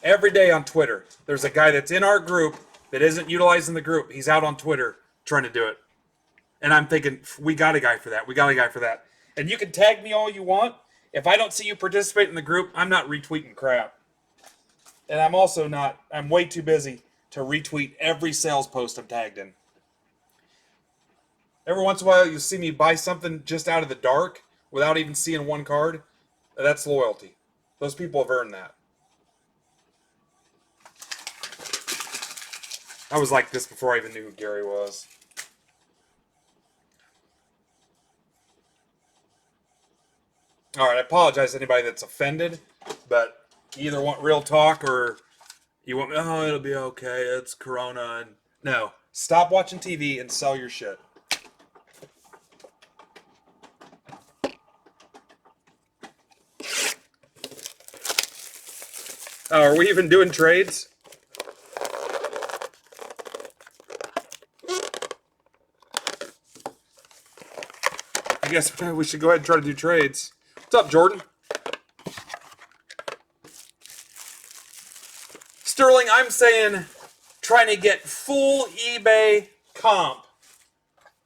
Every day on Twitter, there's a guy that's in our group that isn't utilizing the group. He's out on Twitter trying to do it. And I'm thinking, we got a guy for that. We got a guy for that. And you can tag me all you want. If I don't see you participate in the group, I'm not retweeting crap. And I'm also not, I'm way too busy to retweet every sales post I'm tagged in. Every once in a while, you'll see me buy something just out of the dark without even seeing one card. That's loyalty. Those people have earned that. I was like this before I even knew who Gary was. All right, I apologize to anybody that's offended, but you either want real talk or you want, oh, it'll be okay, it's Corona. And no, stop watching TV and sell your shit. Oh, are we even doing trades? I guess we should go ahead and try to do trades. What's up, Jordan? Sterling, I'm saying trying to get full eBay comp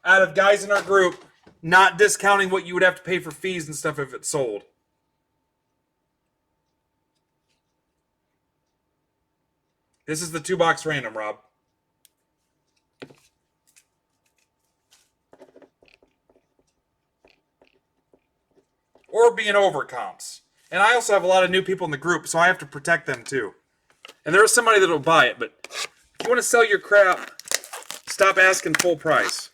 out of guys in our group, not discounting what you would have to pay for fees and stuff if it's sold. This is the 2-box random, Rob. Or being over comps. And I also have a lot of new people in the group, so I have to protect them too. And there is somebody that will buy it, but if you want to sell your crap, stop asking full price.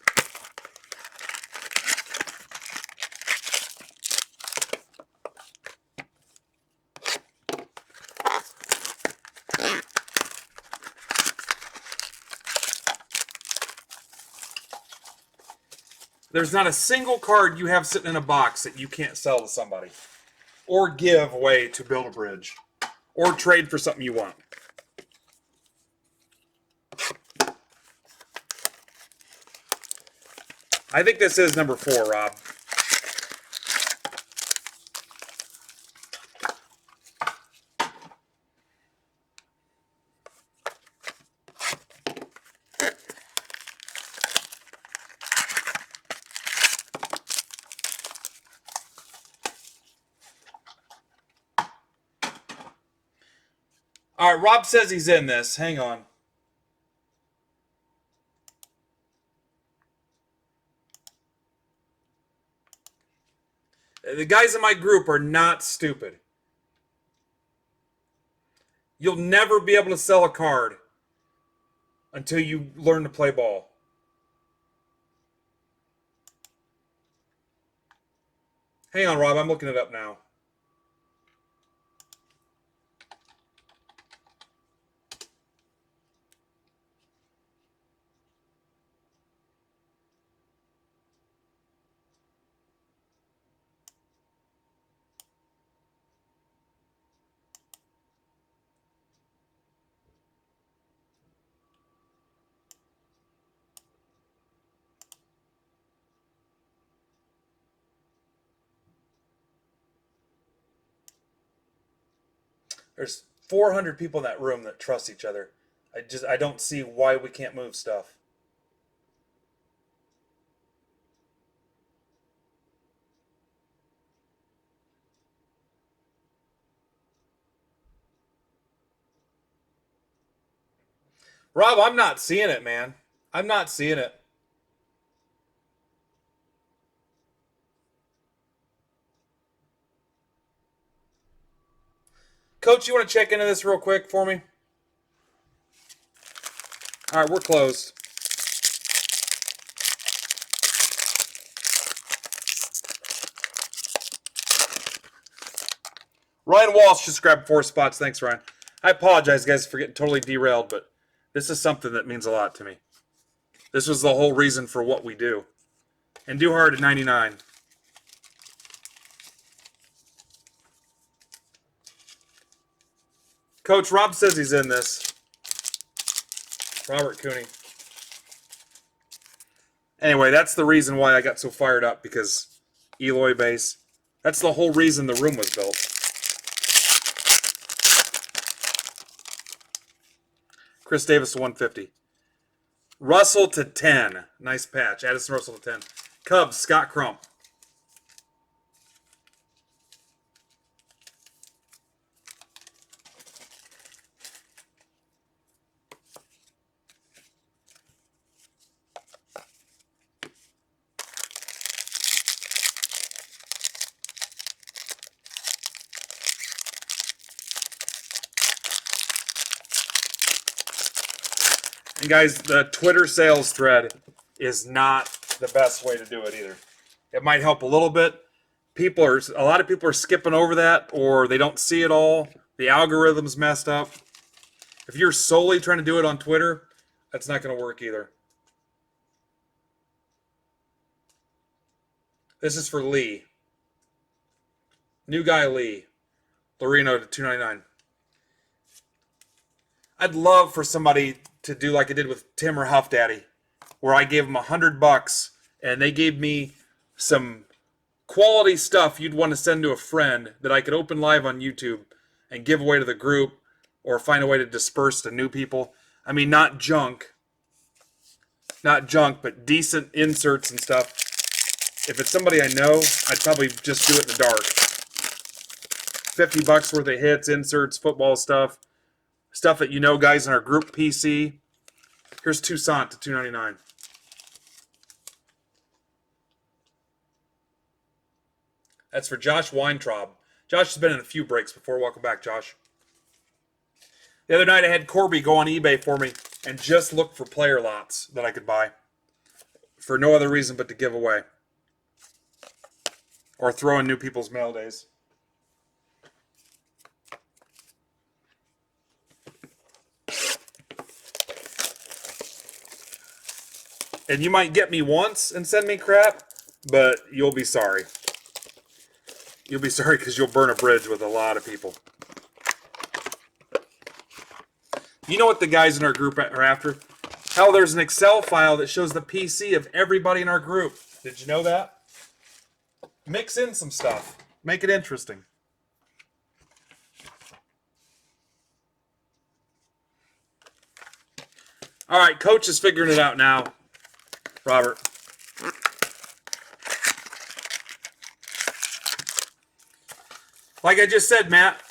There's not a single card you have sitting in a box that you can't sell to somebody. Or give away to build a bridge. Or trade for something you want. I think this is number 4, Rob. All right, Rob says he's in this. Hang on. The guys in my group are not stupid. You'll never be able to sell a card until you learn to play ball. Hang on, Rob. I'm looking it up now. There's 400 people in that room that trust each other. I don't see why we can't move stuff. Rob, I'm not seeing it, man. I'm not seeing it. Coach, you want to check into this real quick for me? All right, we're closed. Ryan Walsh just grabbed 4 spots. Thanks, Ryan. I apologize, guys, for getting totally derailed, but this is something that means a lot to me. This was the whole reason for what we do. And do hard at 99. Coach, Rob says he's in this. Robert Cooney. Anyway, that's the reason why I got so fired up, because Eloy base. That's the whole reason the room was built. Chris Davis 150. Russell to 10. Nice patch. Addison Russell to 10. Cubs, Scott Crump. And guys, the Twitter sales thread is not the best way to do it either. It might help a little bit. A lot of people are skipping over that, or they don't see it all. The algorithm's messed up. If you're solely trying to do it on Twitter, that's not going to work either. This is for Lee. New guy Lee. Loreno to 299. I'd love for somebody to do like I did with Tim or Huff Daddy, where I gave them $100 and they gave me some quality stuff you'd want to send to a friend that I could open live on YouTube and give away to the group, or find a way to disperse to new people. I mean, not junk, but decent inserts and stuff. If it's somebody I know, I'd probably just do it in the dark. $50 worth of hits, inserts, football stuff that you know, guys in our group PC. Here's Toussaint to $299. That's for Josh Weintraub. Josh has been in a few breaks before. Welcome back, Josh. The other night I had Corby go on eBay for me and just look for player lots that I could buy for no other reason but to give away or throw in new people's mail days. And you might get me once and send me crap, but you'll be sorry. You'll be sorry because you'll burn a bridge with a lot of people. You know what the guys in our group are after? Hell, there's an Excel file that shows the PC of everybody in our group. Did you know that? Mix in some stuff. Make it interesting. All right, Coach is figuring it out now. Robert. Like I just said, Matt,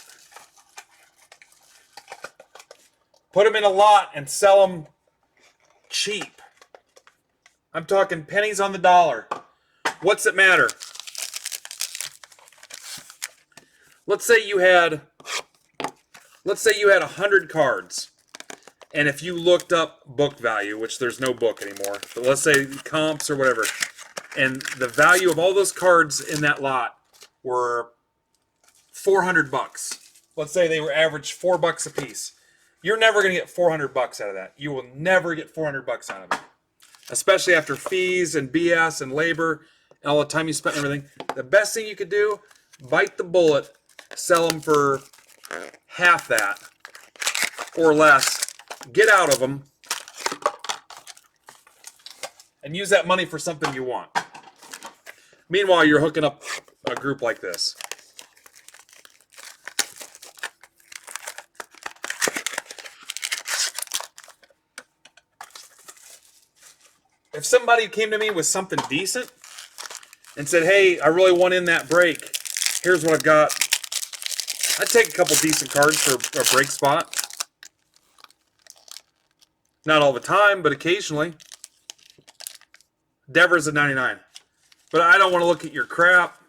put them in a lot and sell them cheap. I'm talking pennies on the dollar. What's it matter? Let's say you had 100 cards. And if you looked up book value, which there's no book anymore, but let's say comps or whatever, and the value of all those cards in that lot were $400. Let's say they were average $4 a piece. You're never going to get $400 out of that. You will never get $400 out of it, especially after fees and BS and labor and all the time you spent and everything. The best thing you could do, bite the bullet, sell them for half that or less. Get out of them and use that money for something you want. Meanwhile, you're hooking up a group like this. If somebody came to me with something decent and said, hey, I really want in that break, here's what I've got, I'd take a couple decent cards for a break spot. Not all the time, but occasionally. Devers at 99. But I don't want to look at your crap.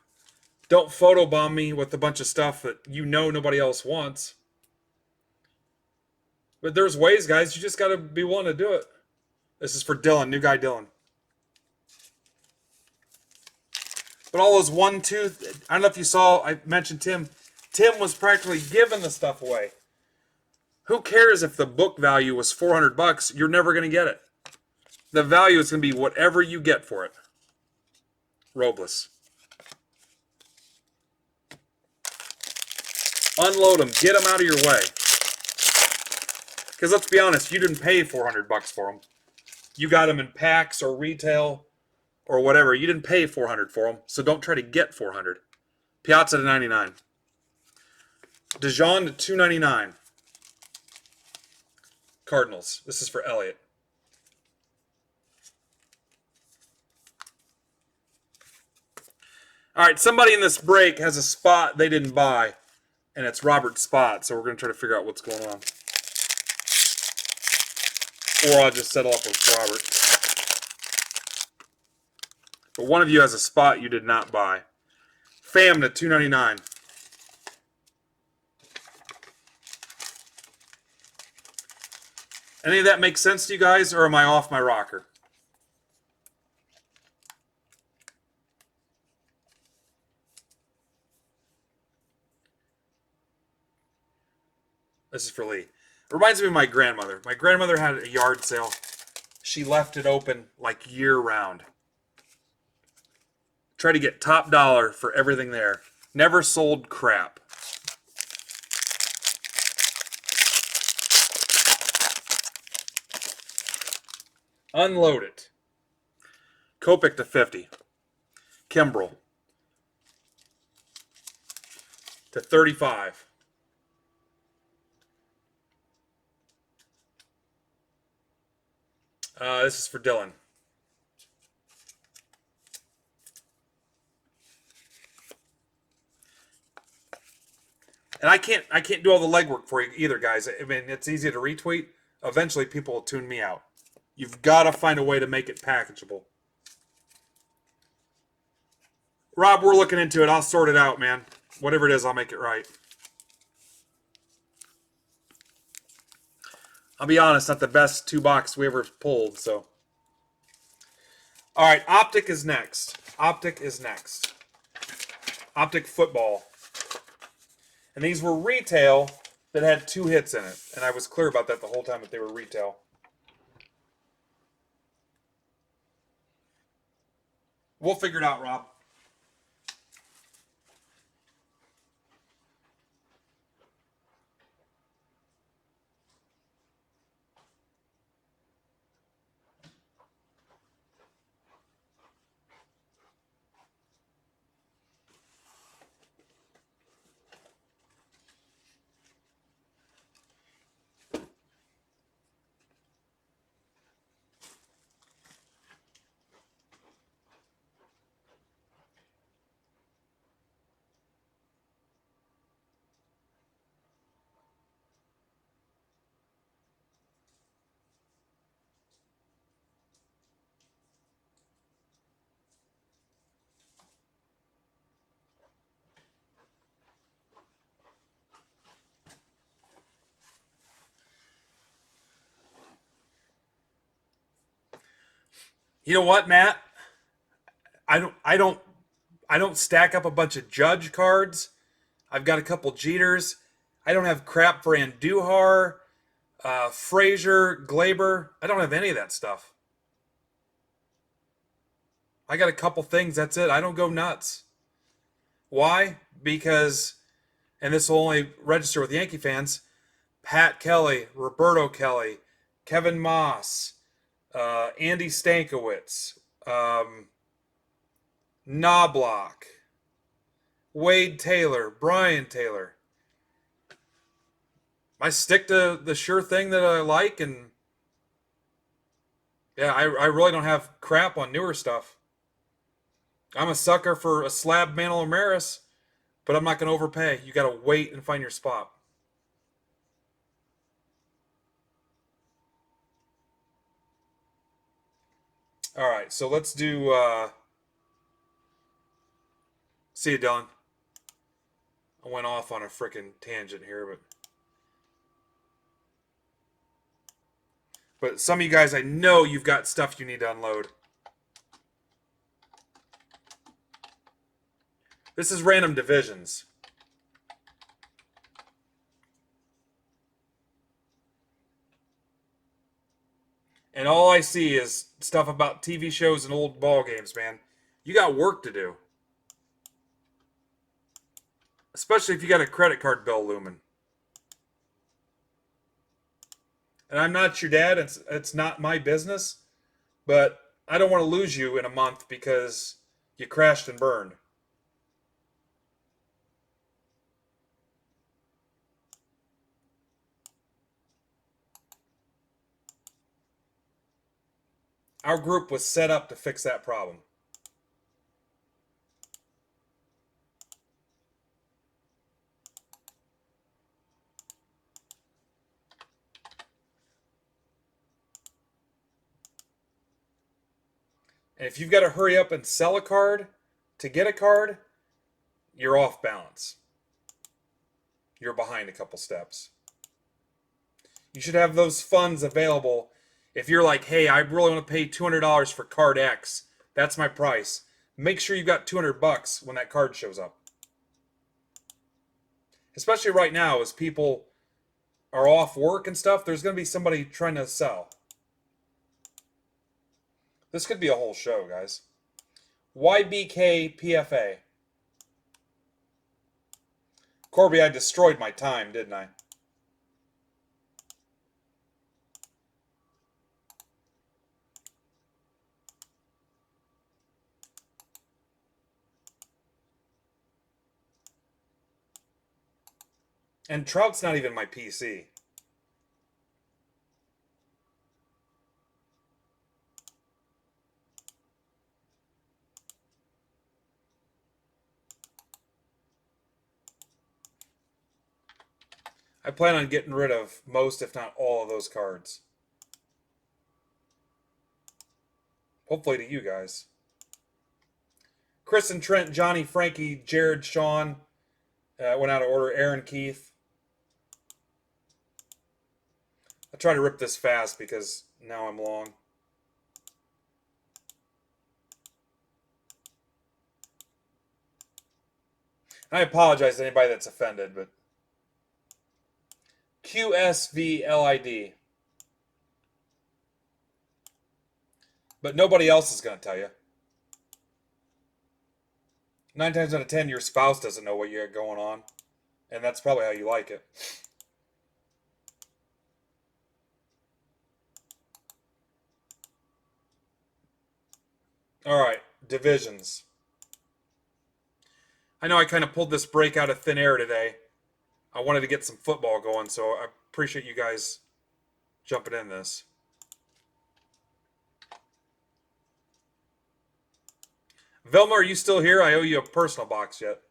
Don't photobomb me with a bunch of stuff that you know nobody else wants. But there's ways, guys. You just got to be willing to do it. This is for Dylan, new guy Dylan. But all those 1, 2, I don't know if you saw, I mentioned Tim. Tim was practically giving the stuff away. Who cares if the book value was $400? You're never going to get it. The value is going to be whatever you get for it. Robles. Unload them. Get them out of your way. Because let's be honest, you didn't pay $400 for them. You got them in packs or retail or whatever. You didn't pay $400 for them, so don't try to get $400. Piazza to 99. Dijon to $299. Cardinals. This is for Elliott. All right, somebody in this break has a spot they didn't buy, and it's Robert's spot, so we're going to try to figure out what's going on. Or I'll just settle up with Robert. But one of you has a spot you did not buy. Fam to $2.99. Any of that make sense to you guys, or am I off my rocker? This is for Lee. It reminds me of my grandmother. My grandmother had a yard sale. She left it open like year-round. Tried to get top dollar for everything there. Never sold crap. Unload it. Copic to 50. Kimbrel to 35. This is for Dylan. And I can't do all the legwork for you either, guys. I mean, it's easy to retweet. Eventually, people will tune me out. You've got to find a way to make it packageable. Rob, we're looking into it. I'll sort it out, man. Whatever it is, I'll make it right. I'll be honest, not the best 2-box we ever pulled, so. All right, Optic is next. Optic is next. Optic football. And these were retail that had 2 hits in it. And I was clear about that the whole time that they were retail. We'll figure it out, Rob. You know what, Matt? I don't stack up a bunch of Judge cards. I've got a couple Jeters. I don't have crap for Andujar, Frazier, Glaber. I don't have any of that stuff. I got a couple things. That's it. I don't go nuts. Why? Because, and this will only register with Yankee fans, Pat Kelly, Roberto Kelly, Kevin Moss, Andy Stankiewicz, Knobloch, Wade Taylor, Brian Taylor. I stick to the sure thing that I like, and yeah, I really don't have crap on newer stuff. I'm a sucker for a Slab Mantle Maris, but I'm not going to overpay. You got to wait and find your spot. All right, so let's do. See you, Dylan. I went off on a freaking tangent here, but some of you guys, I know you've got stuff you need to unload. This is random divisions. And all I see is stuff about TV shows and old ball games, man. You got work to do. Especially if you got a credit card bill looming. And I'm not your dad. It's not my business. But I don't want to lose you in a month because you crashed and burned. Our group was set up to fix that problem. And if you've got to hurry up and sell a card to get a card, you're off balance. You're behind a couple steps. You should have those funds available. If you're like, hey, I really want to pay $200 for card X, that's my price. Make sure you've got $200 when that card shows up. Especially right now, as people are off work and stuff, there's going to be somebody trying to sell. This could be a whole show, guys. YBK PFA. Corby, I destroyed my time, didn't I? And Trout's not even my PC. I plan on getting rid of most, if not all, of those cards. Hopefully to you guys. Chris and Trent, Johnny, Frankie, Jared, Sean. Went out of order. Aaron, Keith. I'll try to rip this fast because now I'm long. I apologize to anybody that's offended, but QSVLID. But nobody else is going to tell you. 9 times out of 10, your spouse doesn't know what you got going on. And that's probably how you like it. All right, divisions. I know I kind of pulled this break out of thin air today. I wanted to get some football going, so I appreciate you guys jumping in this. Velma, are you still here? I owe you a personal box yet.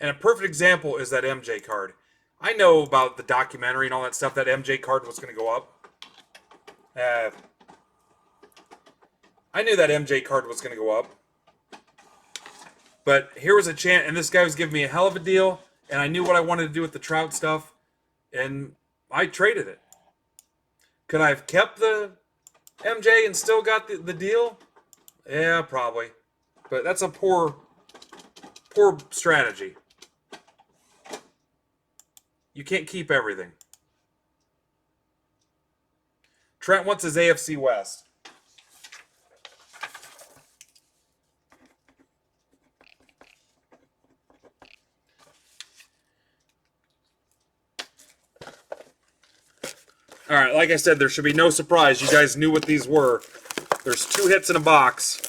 And a perfect example is that MJ card. I know about the documentary and all that stuff, that MJ card was going to go up. I knew that MJ card was going to go up. But here was a chance, and this guy was giving me a hell of a deal, and I knew what I wanted to do with the Trout stuff, and I traded it. Could I have kept the MJ and still got the deal? Yeah, probably. But that's a poor strategy. You can't keep everything. Trent wants his AFC West. All right, like I said, there should be no surprise. You guys knew what these were. There's 2 hits in a box.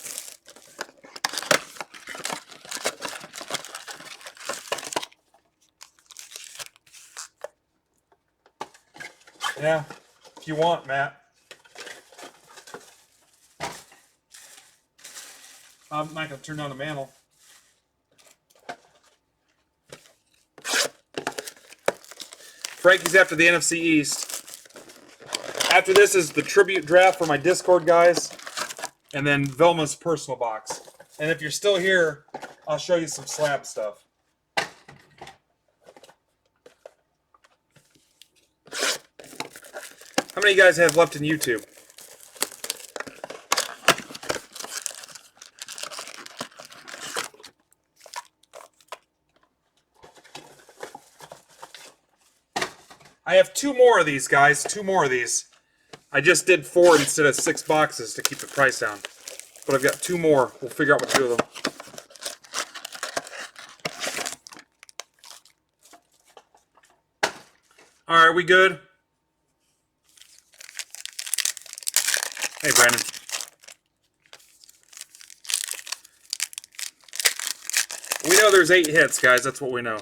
Yeah, if you want, Matt. I'm not going to turn on the mantle. Frankie's after the NFC East. After this is the tribute draft for my Discord guys. And then Velma's personal box. And if you're still here, I'll show you some slab stuff. How many of you guys have left in YouTube? I have 2 more of these, guys. 2 more of these. I just did 4 instead of 6 boxes to keep the price down. But I've got 2 more. We'll figure out what to do with them. All right, we good? Hey, Brandon. We know there's 8 hits, guys. That's what we know.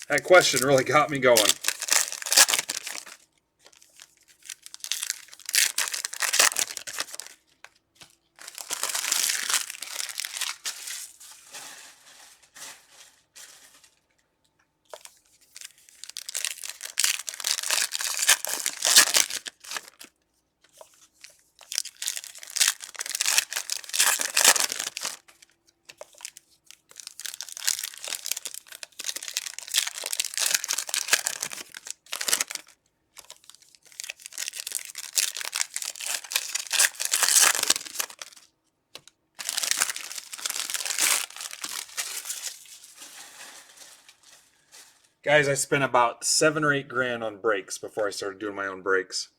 That question really got me going. Guys, I spent about $7 or $8 grand on brakes before I started doing my own brakes.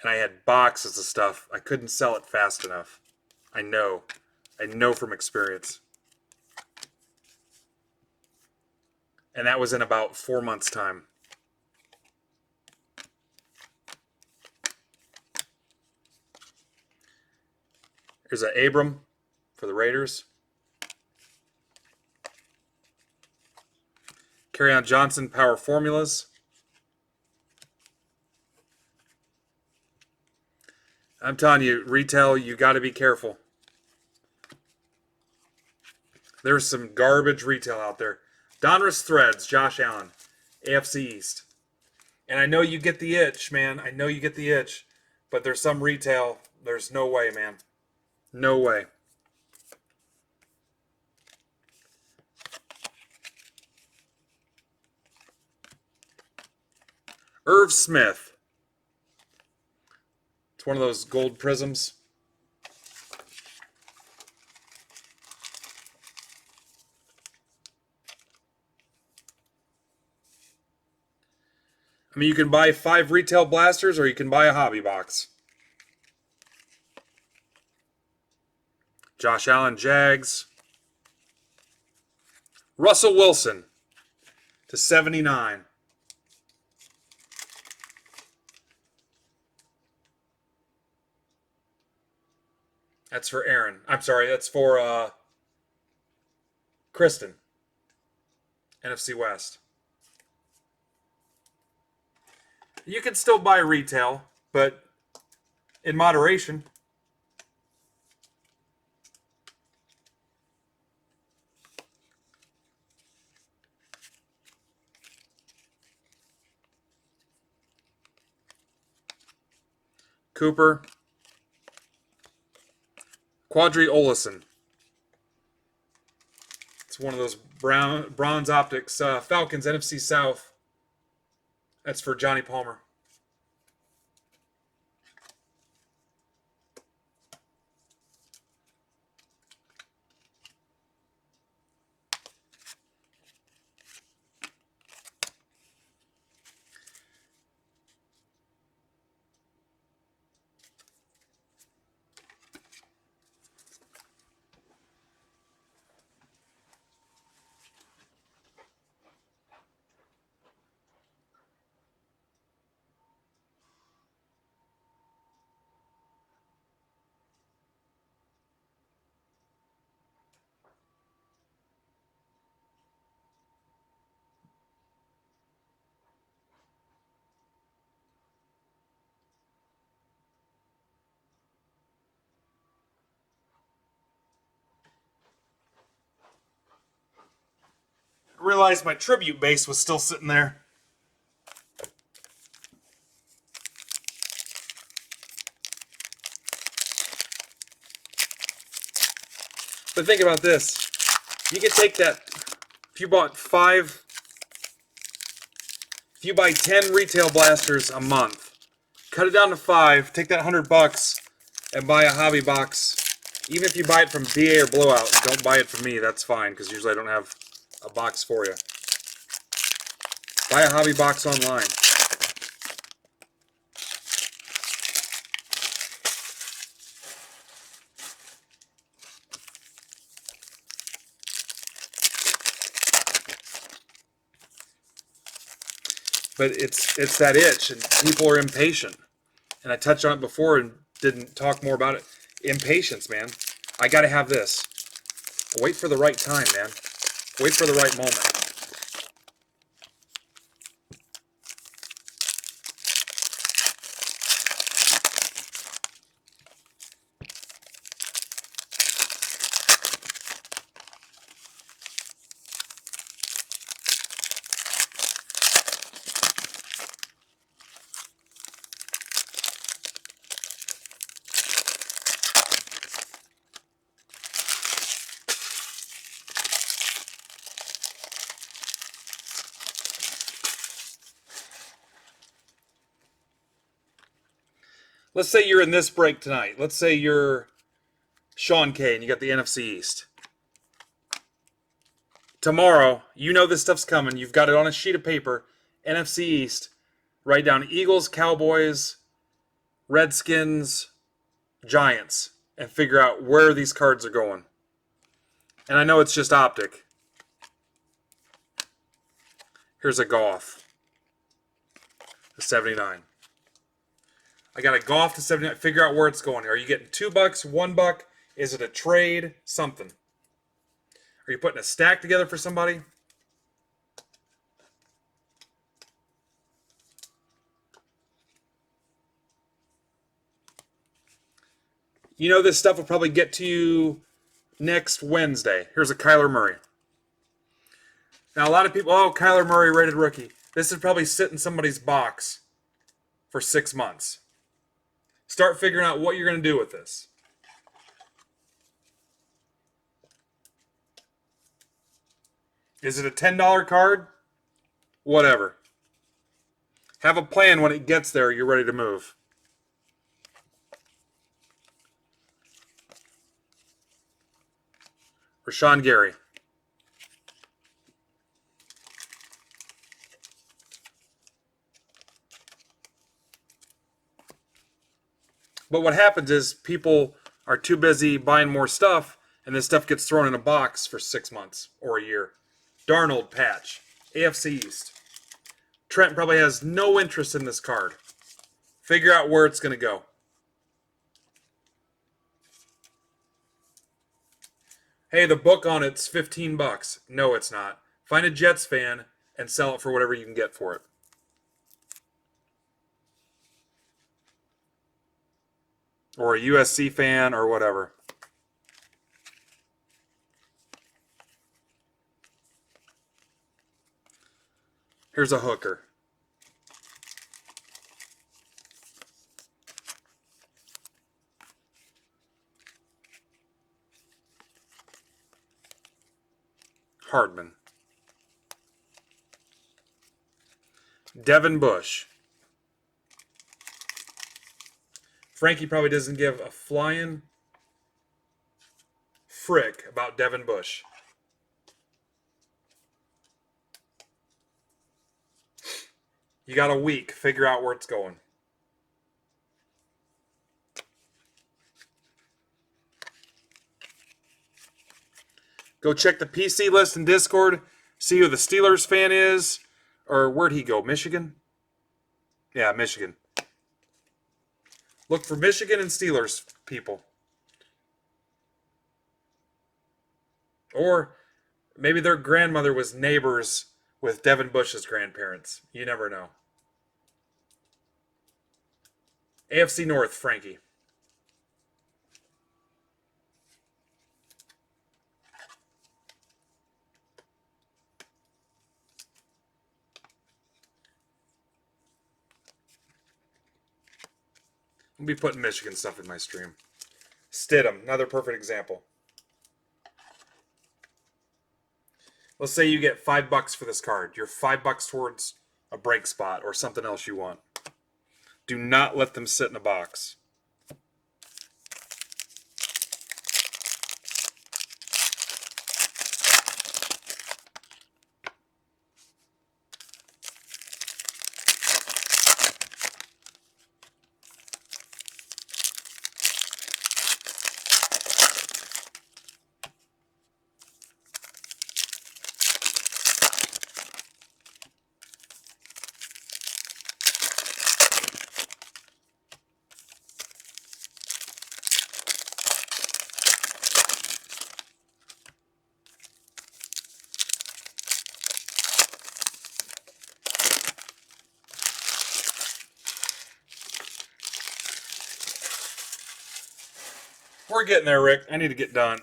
And I had boxes of stuff. I couldn't sell it fast enough. I know. I know from experience. And that was in about 4 months' time. Here's an Abram for the Raiders. Kerryon Johnson Power Formulas. I'm telling you, retail, you got to be careful. There's some garbage retail out there. Donruss Threads, Josh Allen, AFC East. And I know you get the itch, man. I know you get the itch. But there's some retail. There's no way, man. No way. Irv Smith. It's one of those gold prisms. I mean, you can buy 5 retail blasters or you can buy a hobby box. Josh Allen, Jags. Russell Wilson to 79. That's for Aaron. I'm sorry, that's for Kristen. NFC West. You can still buy retail, but in moderation. Cooper. Quadri Olison. It's one of those bronze optics. Falcons, NFC South. That's for Johnny Palmer. I realized my tribute base was still sitting there. But think about this. You could take that, if you bought 5, if you buy 10 retail blasters a month, cut it down to 5, take that $100 and buy a hobby box. Even if you buy it from BA or Blowout, don't buy it from me, that's fine, because usually I don't have a box for you. Buy a hobby box online. But it's that itch, and people are impatient. And I touched on it before and didn't talk more about it. Impatience, man. I got to have this. Wait for the right time, man. Wait for the right moment. Let's say you're in this break tonight. Let's say you're Sean K and you got the NFC East. Tomorrow, you know this stuff's coming. You've got it on a sheet of paper. NFC East. Write down Eagles, Cowboys, Redskins, Giants, and figure out where these cards are going. And I know it's just Optic. Here's a Goff. The 79. I got a Goff to 79. Figure out where it's going. Are you getting $2, $1? Is it a trade? Something. Are you putting a stack together for somebody? You know this stuff will probably get to you next Wednesday. Here's a Kyler Murray. Now a lot of people, oh, Kyler Murray rated rookie. This is probably sit in somebody's box for 6 months. Start figuring out what you're going to do with this. Is it a $10 card? Whatever. Have a plan when it gets there, you're ready to move. Rashawn Gary. But what happens is people are too busy buying more stuff, and this stuff gets thrown in a box for 6 months or a year. Darnold patch. AFC East. Trent probably has no interest in this card. Figure out where it's going to go. Hey, the book on it's $15. No, it's not. Find a Jets fan and sell it for whatever you can get for it. Or a USC fan or whatever. Here's a hooker. Hardman. Devin Bush. Frankie probably doesn't give a flying frick about Devin Bush. You got a week. Figure out where it's going. Go check the PC list in Discord. See who the Steelers fan is. Or where'd he go? Michigan? Yeah, Michigan. Look for Michigan and Steelers people. Or maybe their grandmother was neighbors with Devin Bush's grandparents. You never know. AFC North, Frankie. I'll be putting Michigan stuff in my stream. Stidham, another perfect example. Let's say you get $5 for this card. You're $5 towards a break spot or something else you want. Do not let them sit in a box. We're getting there, Rick. I need to get done.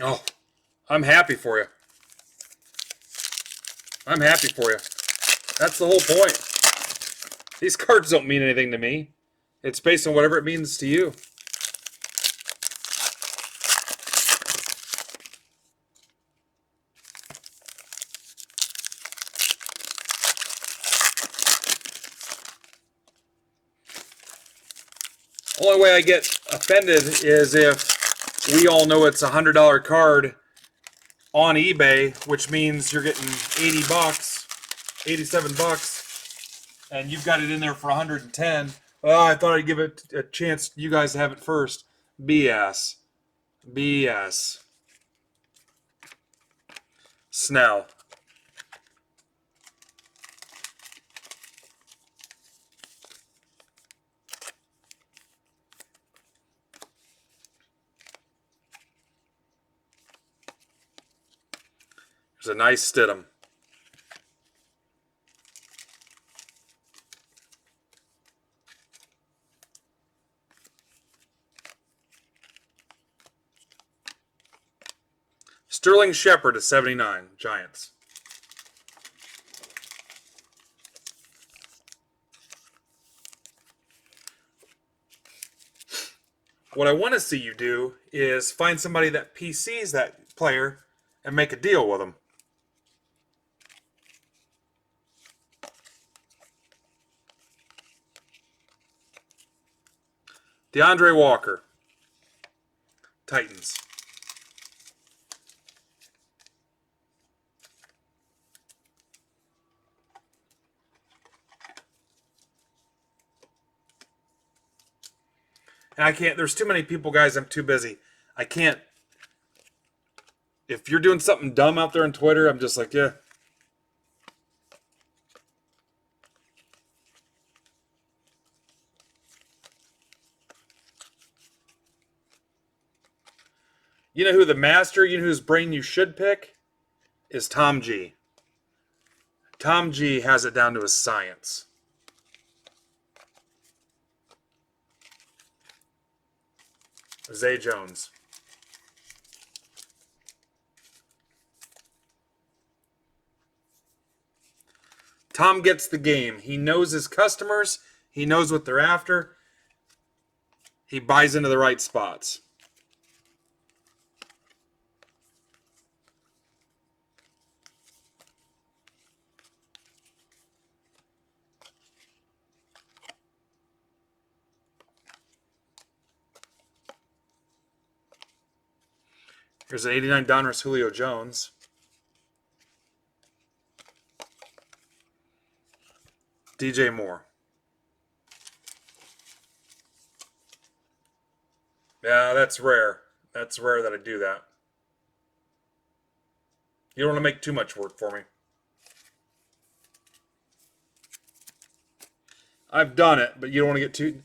Oh, I'm happy for you. I'm happy for you. That's the whole point. These cards don't mean anything to me. It's based on whatever it means to you. Only way I get offended is if we all know it's $100 card on eBay, which means you're getting 80 bucks, 87 bucks, and you've got it in there for 110. Well, I thought I'd give it a chance you guys to have it first. BS. BS. Snell. There's a nice Stidham. Sterling Shepard to 79, Giants. What I want to see you do is find somebody that PCs that player and make a deal with them. DeAndre Walker, Titans. And I can't, there's too many people, guys. I'm too busy. I can't. If you're doing something dumb out there on Twitter, I'm just like, yeah. You know who the master, you know whose brain you should pick? Is Tom G. Tom G has it down to a science. Zay Jones. Tom gets the game. He knows his customers. He knows what they're after. He buys into the right spots. Here's an 89 Donruss Julio Jones. DJ Moore. Yeah, that's rare. That's rare that I do that. You don't want to make too much work for me. I've done it, but you don't want to get too...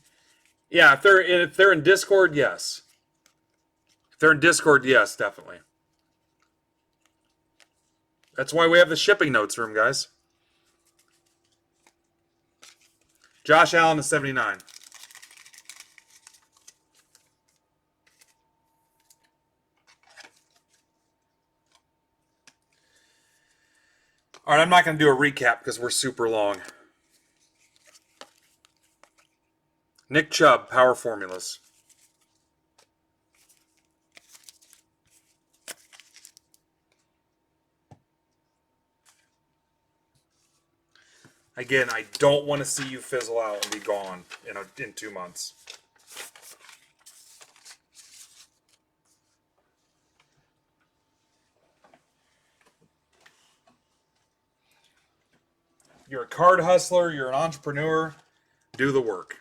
Yeah, if they're in Discord, yes. If they're in Discord, yes, definitely. That's why we have the shipping notes room, guys. Josh Allen to 79. All right, I'm not going to do a recap because we're super long. Nick Chubb, Power Formulas. Again, I don't want to see you fizzle out and be gone in 2 months. You're a card hustler. You're an entrepreneur. Do the work.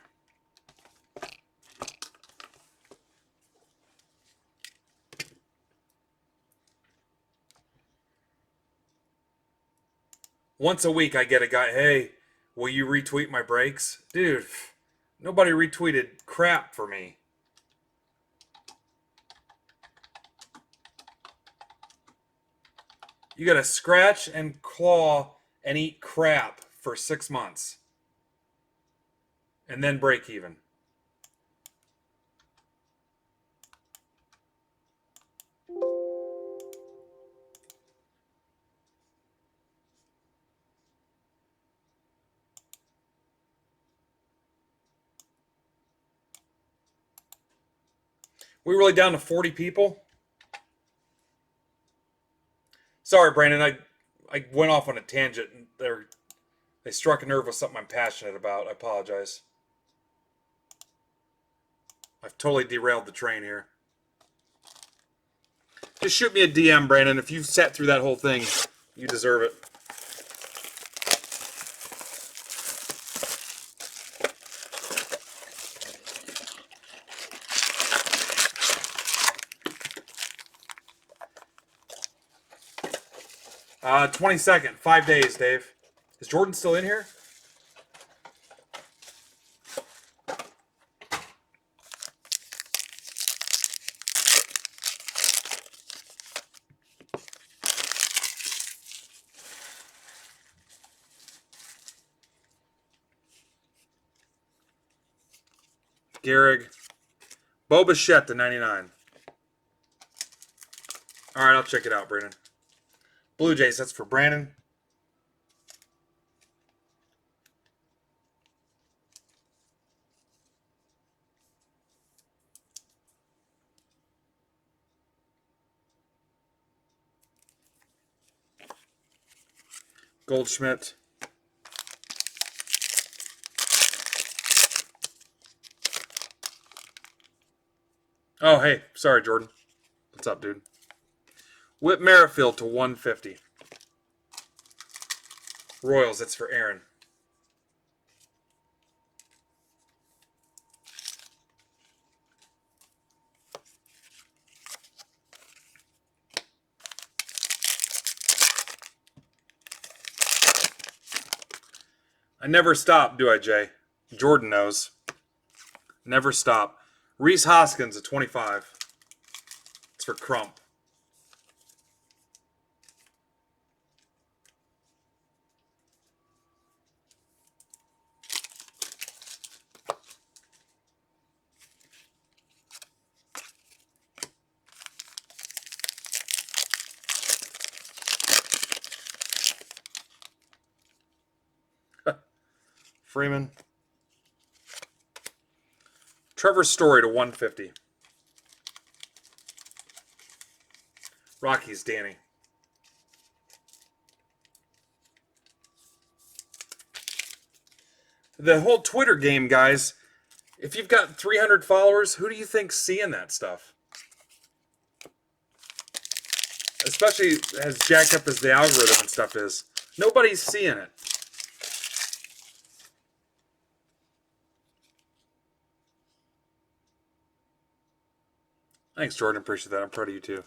Once a week, I get a guy, hey, will you retweet my breaks? Dude, nobody retweeted crap for me. You got to scratch and claw and eat crap for 6 months. And then break even. We really down to 40 people? Sorry, Brandon. I went off on a tangent. And they struck a nerve with something I'm passionate about. I apologize. I've totally derailed the train here. Just shoot me a DM, Brandon. If you've sat through that whole thing, you deserve it. Uh, 22nd, 5 days, Dave. Is Jordan still in here? Gehrig. Bo Bichette to 99. All right, I'll check it out, Brandon. Blue Jays, that's for Brandon. Goldschmidt. Oh, hey. Sorry, Jordan. What's up, dude? Whit Merrifield to 150. Royals, that's for Aaron. I never stop, do I, Jay? Jordan knows. Never stop. Reese Hoskins at 25. It's for Crump. Freeman. Trevor Story to 150. Rockies, Danny. The whole Twitter game, guys. If you've got 300 followers, who do you think's seeing that stuff? Especially as jacked up as the algorithm and stuff is. Nobody's seeing it. Thanks, Jordan. Appreciate that. I'm proud of you, too.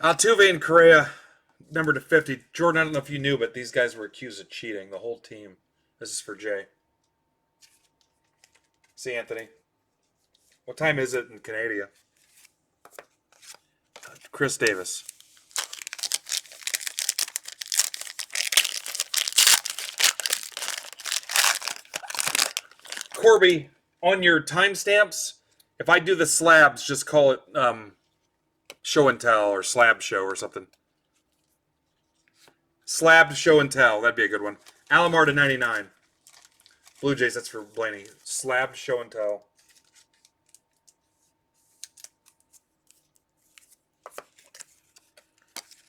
Altuve and Correa, number to 50. Jordan, I don't know if you knew, but these guys were accused of cheating. The whole team. This is for Jay. See, Anthony. What time is it in Canada? Chris Davis. Corby, on your timestamps, if I do the slabs, just call it show and tell or slab show or something. Slab show and tell. That'd be a good one. Alomar to 99. Blue Jays, that's for Blaney. Slab show and tell.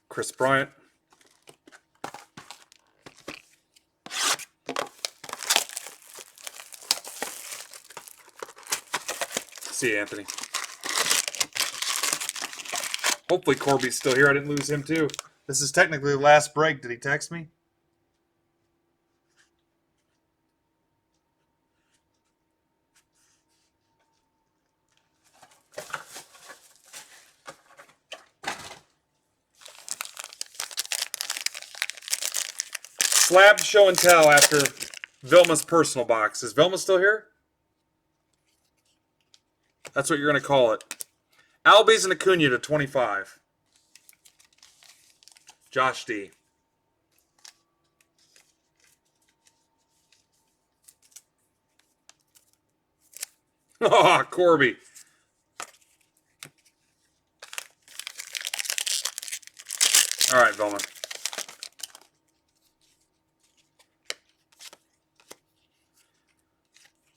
Chris Bryant. See you, Anthony. Hopefully Corby's still here. I didn't lose him too. This is technically the last break. Did he text me? Slab show and tell after Vilma's personal box. Is Vilma still here? That's what you're going to call it. Albies and Acuna to 25. Josh D. Oh, Corby. All right, Velma.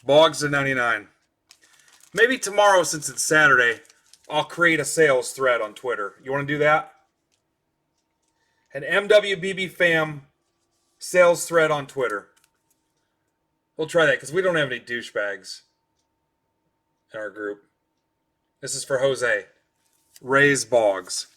Boggs to 99. Maybe tomorrow, since it's Saturday, I'll create a sales thread on Twitter. You want to do that? An MWBB fam sales thread on Twitter. We'll try that because we don't have any douchebags in our group. This is for Jose. Ray's Boggs.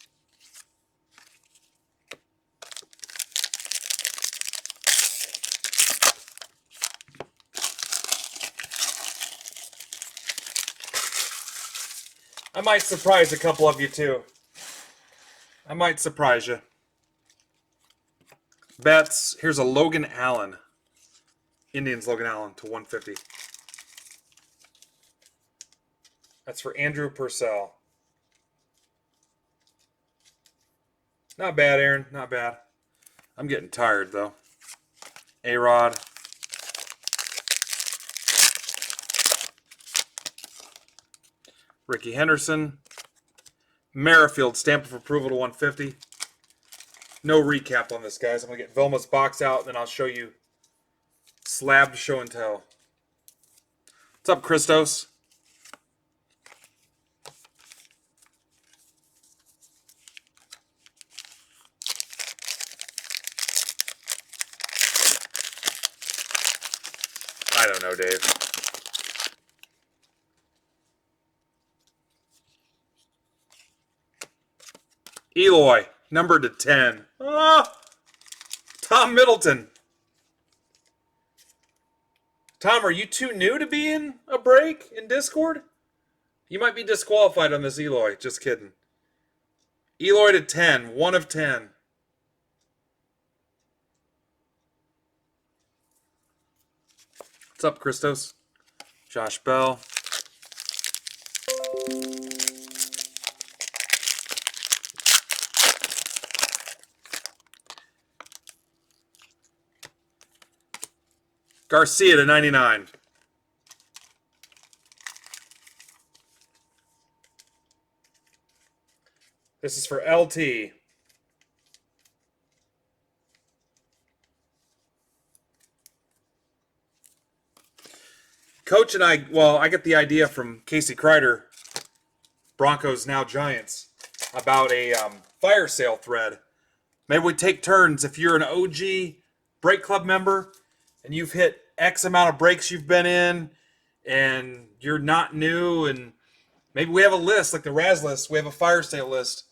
I might surprise a couple of you too. I might surprise you. Bets. Here's a Logan Allen. Indians Logan Allen to 150. That's for Andrew Purcell. Not bad, Aaron. Not bad. I'm getting tired, though. A-Rod. Ricky Henderson. Merrifield, stamp of approval to 150. No recap on this, guys. I'm going to get Vilma's box out, then I'll show you Slab show and tell. What's up, Christos? I don't know, Dave. Eloy, numbered to 10. Ah! Tom Middleton. Tom, are you too new to be in a break in Discord? You might be disqualified on this Eloy. Just kidding. Eloy to 10. 1 of 10. What's up, Christos? Josh Bell. Garcia to 99. This is for LT. Coach and I get the idea from Casey Kreider, Broncos Now Giants, about a fire sale thread. Maybe we take turns. If you're an OG Break Club member and you've hit X amount of breaks you've been in and you're not new, and maybe we have a list, like the Raz list, we have a fire sale list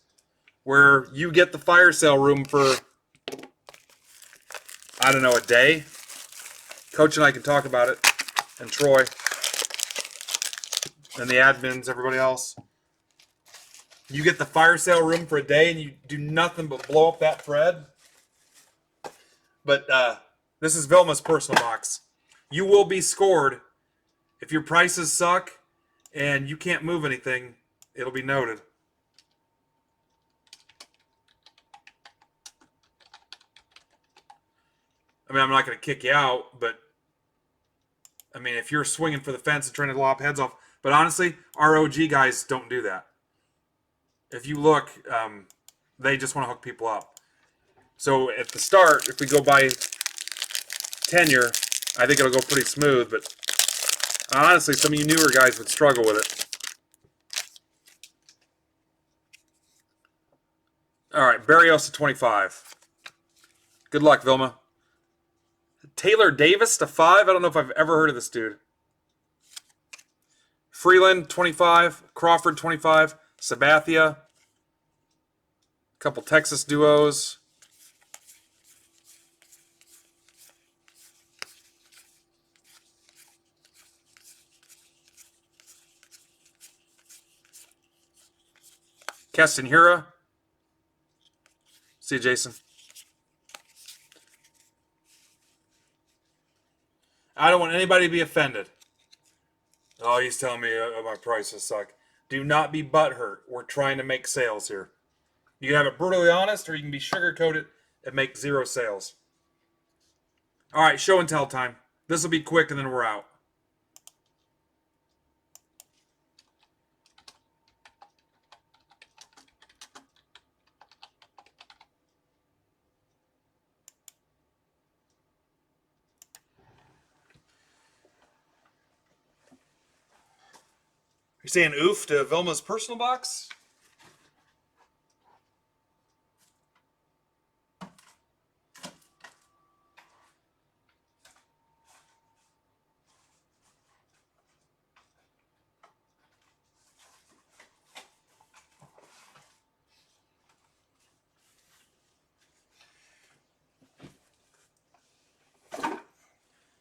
where you get the fire sale room for, I don't know, a day. Coach and I can talk about it, and Troy, and the admins, everybody else. You get the fire sale room for a day and you do nothing but blow up that thread. But this is Vilma's personal box. You will be scored. If your prices suck and you can't move anything, it'll be noted. I mean, I'm not going to kick you out, but I mean, if you're swinging for the fence and trying to lop heads off, but honestly, our OG guys don't do that. If you look, they just want to hook people up. So at the start, if we go by tenure, I think it'll go pretty smooth, but honestly, some of you newer guys would struggle with it. All right, Barrios to 25. Good luck, Vilma. Taylor Davis to 5. I don't know if I've ever heard of this dude. Freeland, 25. Crawford, 25. Sabathia. A couple Texas duos. Keston Hura. See you, Jason. I don't want anybody to be offended. Oh, he's telling me my prices suck. Do not be butthurt. We're trying to make sales here. You can have it brutally honest, or you can be sugar-coated and make 0 sales. All right, show and tell time. This will be quick, and then we're out. You're saying oof to Vilma's personal box?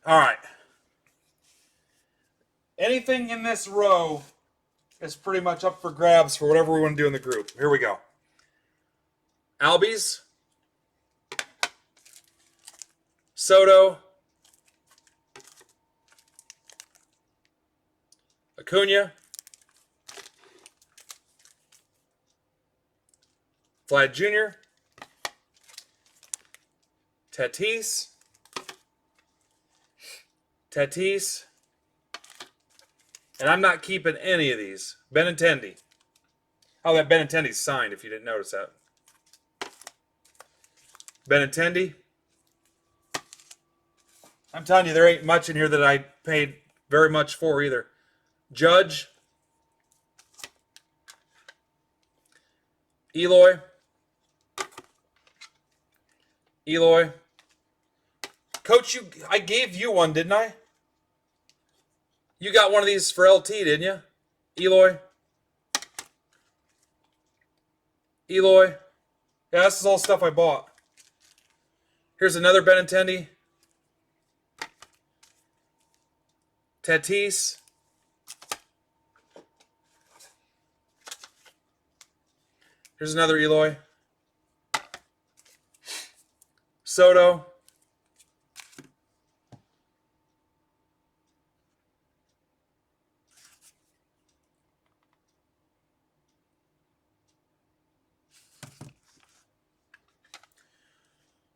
All right. Anything in this row is pretty much up for grabs for whatever we want to do in the group. Here we go. Albies. Soto. Acuna. Vlad Jr. Tatis. And I'm not keeping any of these. Benintendi. Oh, that Benintendi's signed, if you didn't notice that. Benintendi. I'm telling you, there ain't much in here that I paid very much for either. Judge. Eloy. Coach, I gave you one, didn't I? You got one of these for LT, didn't you? Eloy. Yeah, this is all stuff I bought. Here's another Benintendi. Tatis. Here's another Eloy. Soto.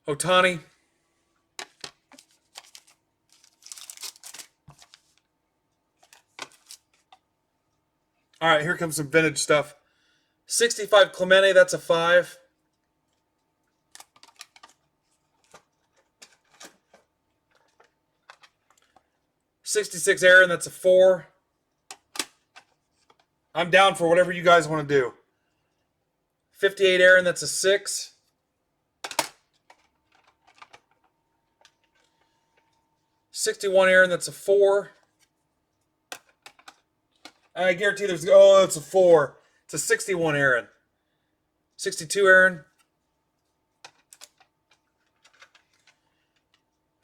Ohtani. All right, here comes some vintage stuff. 65 Clemente, that's a 5. '66 Aaron, that's a 4. I'm down for whatever you guys want to do. 58 Aaron, that's a 6. '61 Aaron, that's a 4. I guarantee there's, oh, that's a 4. It's a 61 Aaron. 62 Aaron.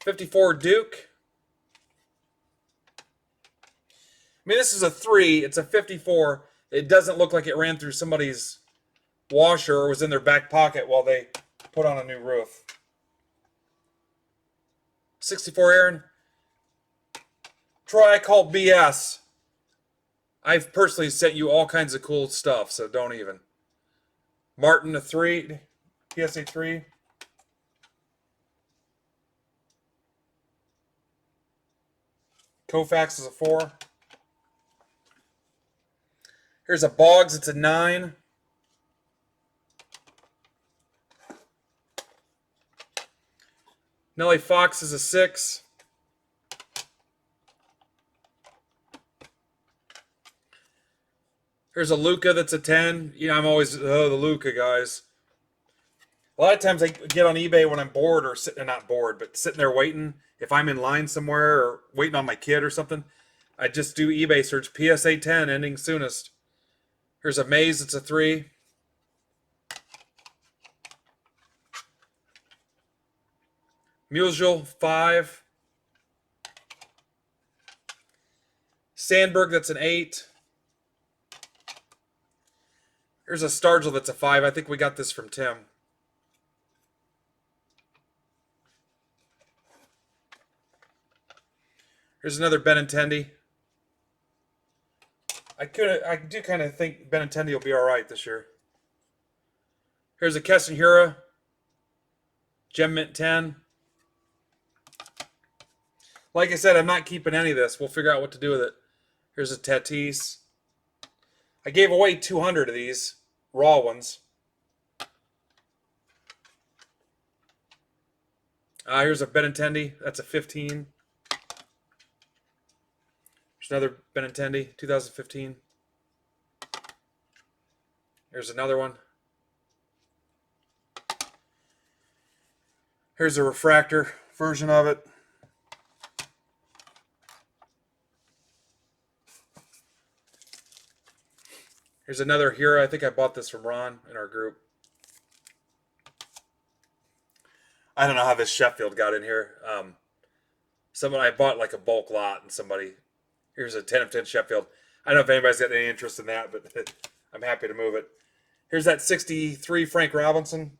54 Duke. I mean, this is a 3. It's a 54. It doesn't look like it ran through somebody's washer or was in their back pocket while they put on a new roof. 64 Aaron. Troy, I call BS. I've personally sent you all kinds of cool stuff, so don't even. Martin, a 3. PSA 3. Koufax is a 4. Here's a Boggs, it's a 9. Nelly Fox is a 6. Here's a Luca that's a 10. You know, I'm always, the Luca guys. A lot of times I get on eBay when I'm bored or sitting, not bored, but sitting there waiting. If I'm in line somewhere or waiting on my kid or something, I just do eBay search PSA 10 ending soonest. Here's a Maze, it's a 3. Musial, 5. Sandberg, that's an 8. Here's a Stargell that's a 5. I think we got this from Tim. Here's another Benintendi. I do kind of think Benintendi will be all right this year. Here's a Keston Hiura. Gem Mint 10. Like I said, I'm not keeping any of this. We'll figure out what to do with it. Here's a Tatis. I gave away 200 of these raw ones. Here's a Benintendi. That's a 15. There's another Benintendi, 2015. Here's another one. Here's a refractor version of it. Here's another here. I think I bought this from Ron in our group. I don't know how this Sheffield got in here. Someone I bought like a bulk lot, and somebody, here's a 10 of 10 Sheffield. I don't know if anybody's got any interest in that, but I'm happy to move it. Here's that 63 Frank Robinson.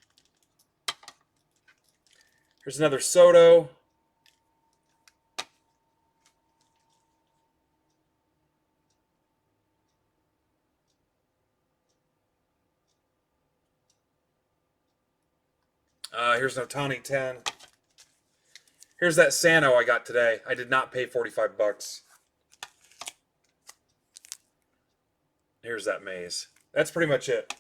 Here's another Soto. Here's an Otani 10. Here's that Sano I got today. I did not pay 45 bucks. Here's that Maze. That's pretty much it.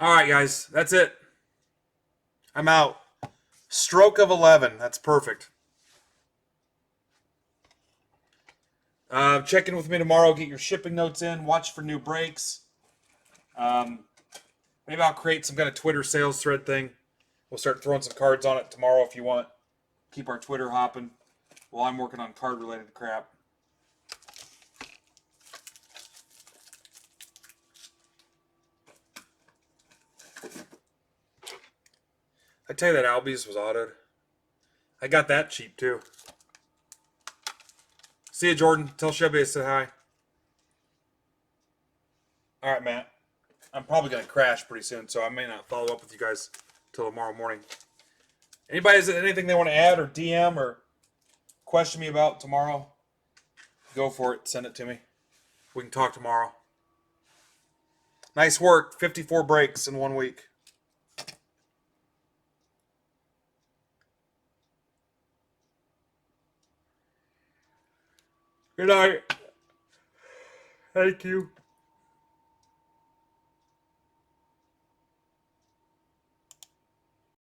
All right, guys. That's it. I'm out. Stroke of 11. That's perfect. Check in with me tomorrow. Get your shipping notes in. Watch for new breaks. Maybe I'll create some kind of Twitter sales thread thing. We'll start throwing some cards on it tomorrow if you want. Keep our Twitter hopping while I'm working on card-related crap. I tell you that Albies was autoed. I got that cheap too. See you, Jordan. Tell Chevy I said hi. All right, Matt. I'm probably going to crash pretty soon, so I may not follow up with you guys till tomorrow morning. Anybody has anything they want to add or DM or question me about tomorrow? Go for it. Send it to me. We can talk tomorrow. Nice work. 54 breaks in 1 week. Good night. Thank you.